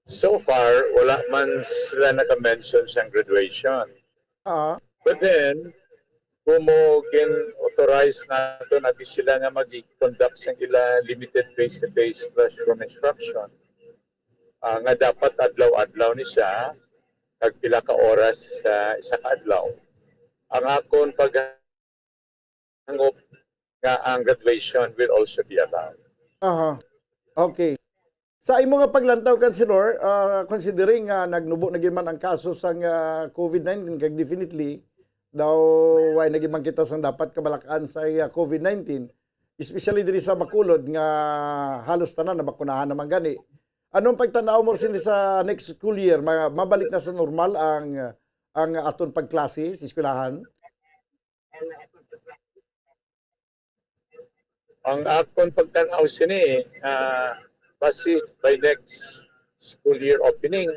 So far, wala man sila naka-mention sa graduation. But then, kung mo authorize na ito na sila nga mag-conduct sa ila limited face-to-face classroom instruction, nga dapat adlaw-adlaw ni siya, pila ka oras sa isa ka adlaw. Ang akon paghangop nga ang graduation will also be allowed. Okay. Sa imo nga paglantaw, Councilor, considering nagnubo na man ang kaso sa COVID-19, kag definitely daw way naging kita sang dapat kabalakan sa COVID-19, especially diri sa Bacolod nga halos tanan na bakunahan naman gani. Anong pagtanaw mo sini sa next school year? Mabalik na sa normal ang aton pagklase sa eskwelahan? Ang akon pagtanaw sini, basi by next school year opening,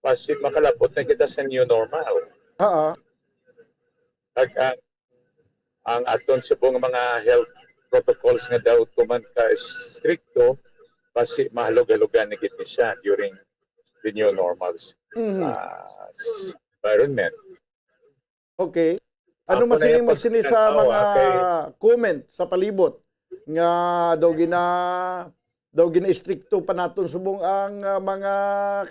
basi makalapot na kita sa new normal. Oo. Ang aton subong mga health protocols nga daw tuman ka stricto, basi mahalog-halogan na gid siya during the new normals environment. Okay. Ano Ako na masilin yung mo sini sa pagtanaw, mga comment sa palibot nga daw gina istrikto pa naton subong ang mga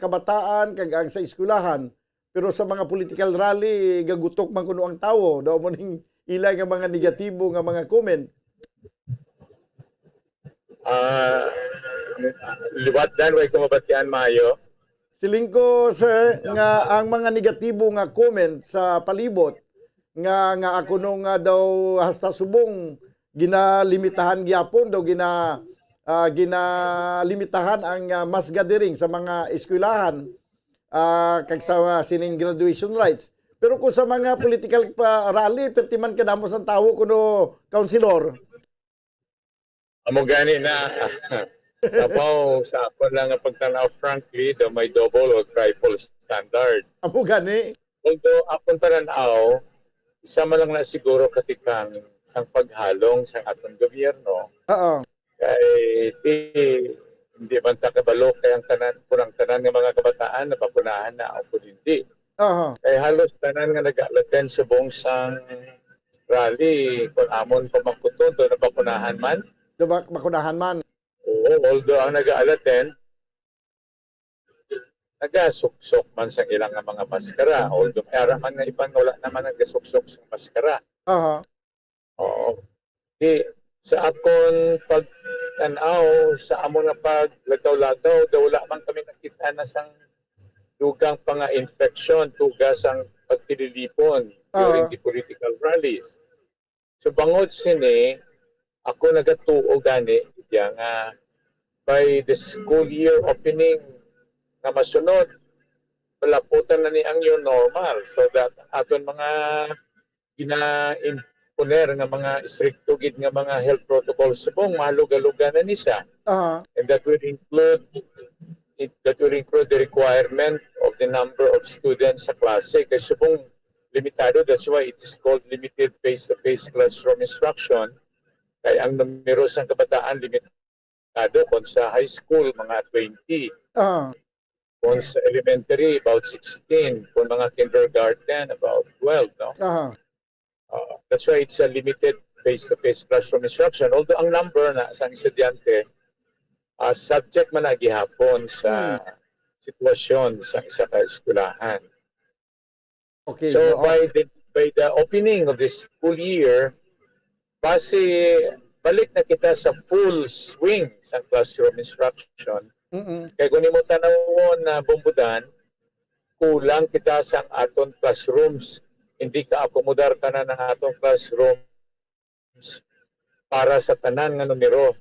kabataan kag ang sa eskwelahan, pero sa mga political rally gagutok man kuno ang tawo daw mo ning ila nga mga negatibo nga mga comment. Liwat dan way kumabatian maayo. Siling ko, sir, nga ang mga negatibo nga comment sa palibot nga ako nung nga daw hasta subong ginalimitahan gyapon daw ginalimitahan ang mass gathering sa mga eskwelahan kag sa sining graduation rites. Pero kung sa mga political rally pertiman kadamo sang tawo kuno councilor. Amo gani na sabaw sa akon lang ang pagtanaw, frankly, daw may double or triple standard. Amo gani. Although akon paranaw, isa man lang na siguro katikang sang paghalong sa atong gobyerno. Oo. Kay hindi man ta kabalo kay ang tanan ng mga kabataan na papunahan na o hindi. Kay halos tanan nga nag-attend sa buong sang rally kung amon pamangkuton do na papunahan man. Bakunahan man. Oo, although ang nag-attend nagasuksok man sa ilang nga mga maskara. Although mayara man nga iban wala naman nagasuksok sa maskara. Oo. Sa akon pagtanaw sa amon nga paglagaw-lagaw, daw wala man kami nakita na sang dugang pa nga infection, tugas ang pagtililipon during the political rallies. So bangod sini, ako nagatuo gani nga by the school year opening na masunod, palaputan na ni ang new normal so that aton mga gina-imponer nga mga stricto gid nga mga health protocols subong mahalug-halugan na ni siya. And that will include the requirement of the number of students sa klase kay subong limitado. That's why it is called limited face-to-face classroom instruction. Kay ang numero sa kabataan limitado kung sa high school mga 20. Kung sa elementary about 16, kung mga kindergarten about 12, no? That's why it's a limited face-to-face classroom instruction. Although ang number na sa estudyante subject man na gihapon sa sitwasyon sa isa ka eskwelahan. Okay. So by the opening of this school year, base balik na kita sa full swing sa classroom instruction. Kaya kung mo tanawon na bumbudan, kulang kita sa aton classrooms. Hindi ka akomodar ka na ng aton classrooms para sa tanan nga numero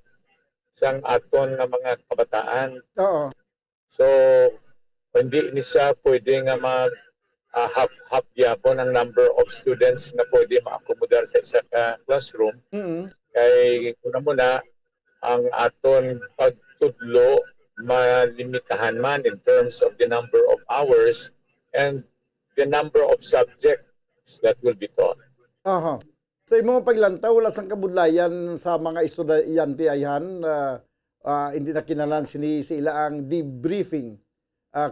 sa aton nga mga kabataan. So, hindi ni siya pwede nga half yapon ang number of students na pwede ma-accommodar sa isa ka classroom. Kay kuna mo na ang aton pagtudlo malimitahan man in terms of the number of hours and the number of subjects that will be taught. So imong paglantaw wala sang kabudlayan sa mga estudyante ayan hindi na kinalan sila ang debriefing.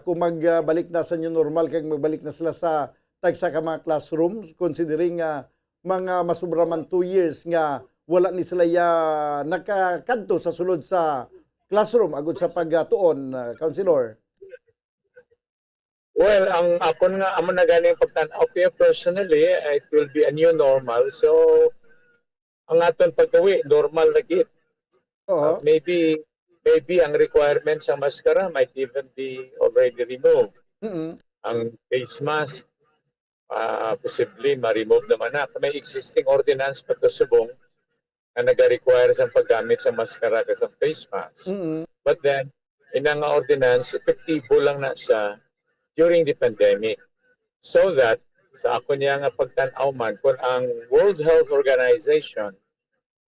Kung magbalik na sa new normal kag magbalik na sila sa tagsa ka mga classrooms considering mga masubra man 2 years nga wala ni sila nakakadto sa sulod sa classroom agud sa pagtuon, counselor. Well, ang akon nga amo na ganing pagtan-aw personally, it will be a new normal. So ang aton paggawi normal na gid. Maybe ang requirements sa maskara might even be already removed. Ang face mask possibly ma-remove naman na. May existing ordinance pa to subong na nag-require sa paggamit sa maskara sa face mask. But then inang ordinance epektibo lang na siya during the pandemic. So that sa ako niya nga pagtan-aw man kung ang World Health Organization,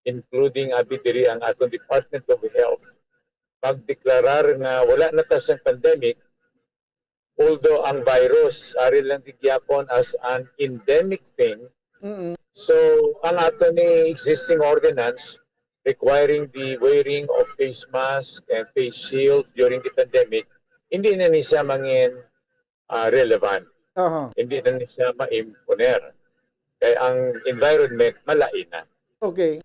including abidiri ang atong Department of Health, magdeklarar nga wala na ta sa pandemic, although ang virus ari lang gigyapon as an endemic thing. So ang ato ni existing ordinance requiring the wearing of face mask and face shield during the pandemic, hindi na ni siya mangin relevant. Hindi na ni siya ma-imponer. Kaya ang environment malain na. Okay.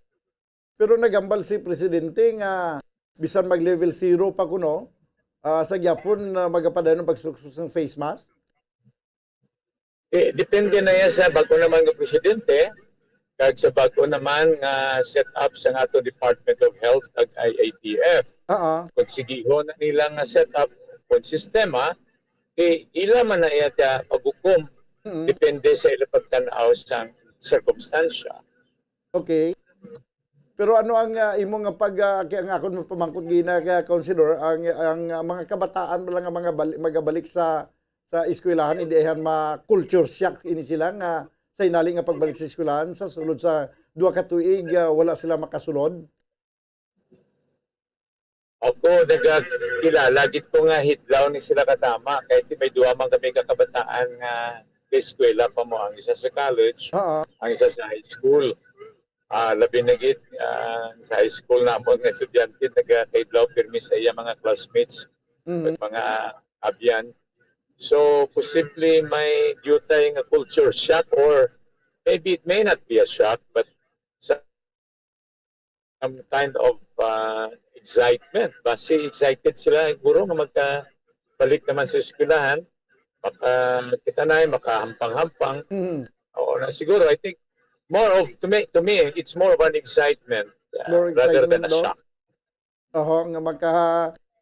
Pero nagambal si Presidente nga bisan mag-level 0 pa kuno, sa gyapon magapadayon ng pagsuksok ng face mask? Depende na yan sa bago naman ng Presidente, kag sa bago naman nga set up sa ato Department of Health ag IATF. Kung sigihon na nila nga set up kung sistema, ila man na iya paghukom. Depende sa ilang pagtanaw sa circumstansya. Okay. Pero ano ang imong nga kaya nga akong pamangkot gina ka consider ang mga kabataan lang nga magabalik sa eskwelahan, hindi ayan ma-culture shock ini sila nga sa inali nga pagbalik sa eskwelahan sa sulod sa 2 ka tuig wala sila makasulod. Ako nagkilala gid ko nga hitlaw ni sila katama kahit may duwa man kami kakabataan nga eskwela pa mo, ang isa sa college, ang isa sa high school. Labi na gid sa high school namon nga estudyante nagkahidlaw pirmi sa iya mga classmates at mga abyan. So possibly may dutay nga culture shock, or maybe it may not be a shock but some kind of excitement. Basi excited sila siguro nga magkabalik naman sa eskwelahan, kita na makahampang-hampang. O na siguro I think more of to me it's more of an excitement, rather than a shock. Nga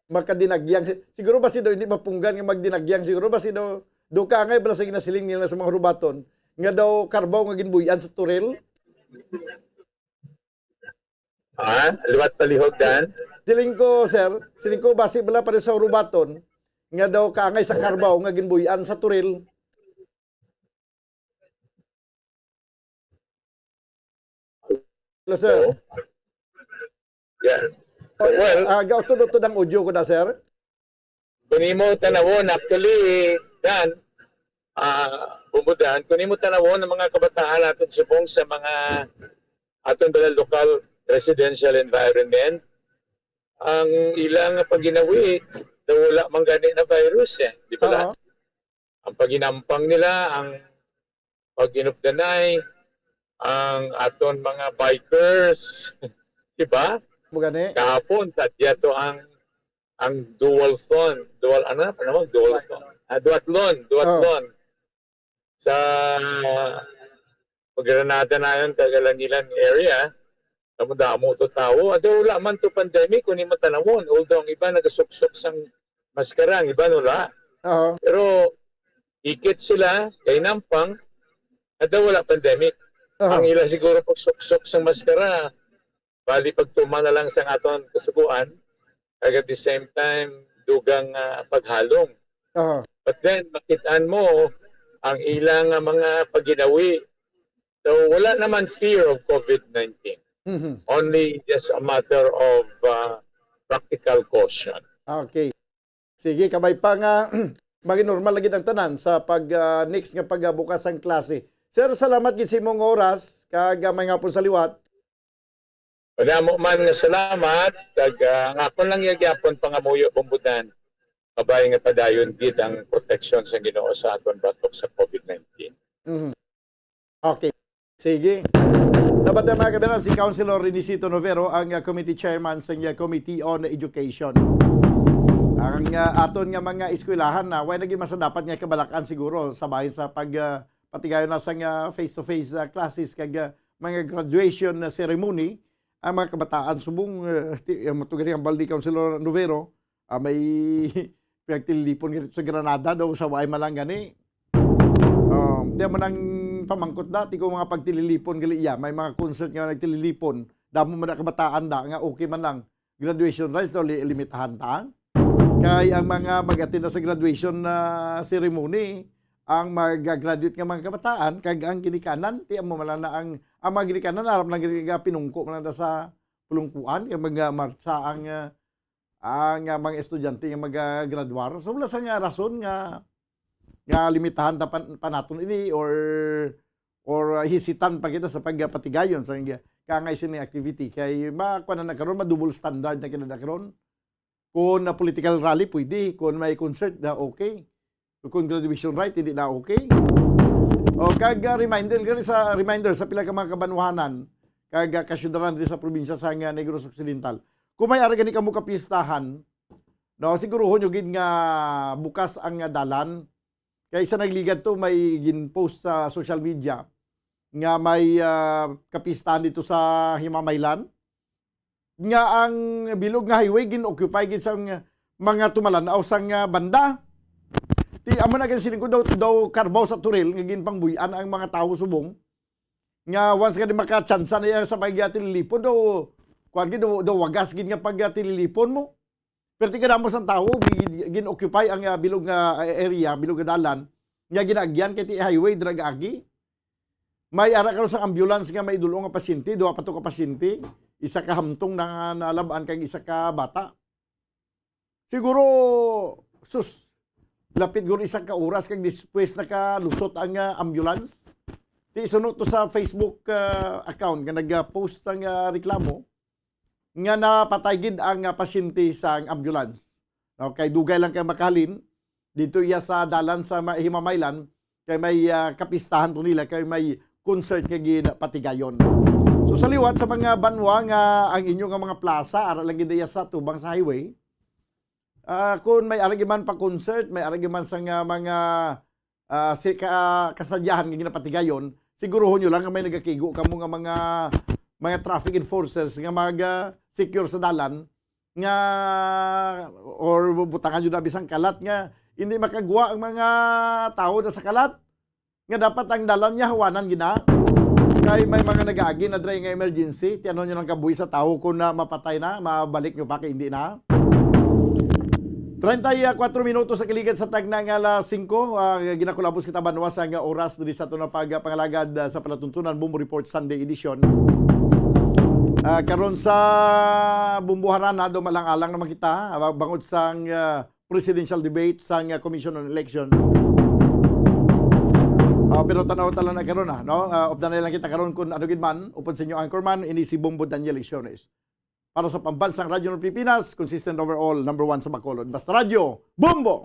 makadinagyang siguro ba si do hindi mapunggan nga magdinagyang siguro ba si do ka ngay bala sa ginasiling nila sa mga rubaton nga daw karbaw nga ginbuyan sa turel. Liwat palihog dan. Siling ko basi bala pa rin sa rubaton nga daw ka ngay sa karbaw nga ginbuyan sa turel. Hello, sir. Yeah. Well, gautod-utod ang audio ko na, sir. Kung imo tanawon, actually, Dan, bumudan, kung imo tanawon ng mga kabataan aton subong sa mga aton bala local residential environment, ang ilang paginawi, wala man gani na virus di ba? Ang paginampang nila, ang paginupdanay, ang aton mga bikers, di ba? Kahapon sadya to ang duathlon sa Granada na yun, Kagalangilan area. Damo to tao, wala man to pandemic kung mo tanawon, although ang iba nagasuksok sang maskara, ang iba wala. Pero ikit sila kay nampang, wala pandemic. Ang ila siguro pagsuksok sang maskara, bali pagtuma na lang sa aton kasuguan, at the same time, dugang paghalong. But then, makitaan mo ang ilang mga paginawi. So, wala naman fear of COVID-19. Only just a matter of practical caution. Okay. Sige, kabay pa nga, maging normal lagi ang tanan sa next nga pagbukas ang klase. Sir, salamat gid sa imong oras kag may ngapon sa liwat. Madamo man nga salamat kag ngapon lang gyapon pangamuyo bumbudan. Kabay nga padayon gid ang protection sa Ginoo sa aton batok sa COVID-19. Okay. Sige. Dapat na mga kabayan, si Councilor Renisito Novero ang committee chairman sa Committee on Education. Ang aton nga mga eskwelahan na way naging masadapat nga kabalakan siguro sa bahin sa patigayon na sa face-to-face classes kag mga graduation ceremony, ang mga kabataan subong matugari ang baldi Councilor Novero may pinagtilipon sa Granada daw sa way malang gani. Di mo nang pamangkot dati ko mga pagtililipon gali iya, may mga concert nga nagtililipon, damo man kabataan da nga okay man lang graduation rights daw limitahan ta. Kay ang mga mag-attend sa graduation na ceremony, ang mag-graduate nga mga kabataan, kag ang ginikanan, ti mo man na ang mga ginikanan, aram lang pinungko man na sa pulungkuan, kag mga marcha ang mga estudyante nga mag-graduar. So wala sa nga rason nga limitahan ta panaton ini or hisitan pa kita sa pagpatigayon sa kangay sini activity kay makuha na karon madouble standard na kinada karon. Kung na political rally pwede, kung may concert na okay. Kung graduation right hindi na okay. O kag reminder sa pila ka mga kabanwahanan kag kasyudaran diri sa probinsya sa Negros Occidental. Kung may ara gani kamo kapistahan, no siguruhon nyo gid nga bukas ang dalan. Kaya isa nagligad to may gin-post sa social media nga may kapistahan dito sa Himamaylan nga ang bilog nga highway gin-occupy gid sang mga tumalanaw sang banda. Ti amo na gan sining ko daw Carbaw sa Turil nga ginpangbuyan ang mga tawo subong nga once ka di makachansa na sa pagtililipon kuan gid daw wagas gid nga pagtililipon mo. Pero tika mo sang tawo gin-occupy ang bilog nga area, bilog nga dalan nga ginagyan kay ti highway dragagi. May ara karon sa ambulance nga may dulong nga pasyente, duha pa to ka pasyente, isa ka hamtong na nalabaan kag isa ka bata. Siguro lapit guro isa ka oras kag después nakalusot ang ambulance. Ti sunod to sa Facebook account nga nag-post ang reklamo nga napatay gid ang pasyente sa ambulance. No, kay dugay lang kay makalin dito iya sa dalan sa Himamaylan kay may kapistahan to nila kay may concert nga ginapatigayon. So sa liwat sa mga banwa nga ang inyo nga mga plaza ara lang gid sa tubang sa highway. Kung may aragiman pa concert, may aragiman sa mga kasadyahan nga ginapatigayon, siguruhon nyo lang nga may nagakigo kamo nga mga traffic enforcers nga mag-secure sa dalan nga or butangan nyo na bisang kalat nga hindi makagwa ang mga tao na sa kalat nga dapat ang dalan niya hawanan gina kay may mga nag-agi na dry nga emergency tiano nyo lang kabuhi sa tao kung na mapatay na mabalik nyo pa kay hindi na 34 minutos sa kiligad sa tag ng alas 5 ginakulabos kita banwa sa nga oras diri sa tunang pangalagad sa palatuntunan Bumbo Report Sunday edition. Karon sa bumbuharan na do malang-alang naman kita bangod sang presidential debate sang Commission on Election. Pero tanaw tala na karon no? Opdan na lang kita karon kun ano gid man upod sa inyo anchorman ini si Bombo Daniel Lecciones. Para sa pambansang radyo ng Pilipinas, consistent overall, number 1 sa Bacolod. Basta radyo, Bombo!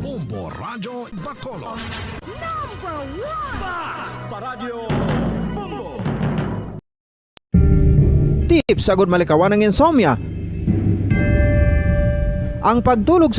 Bombo Radyo Bacolod. Number 1! Basta radyo, Bombo! Tips sagud malikawan ng insomnia. Ang pagtulog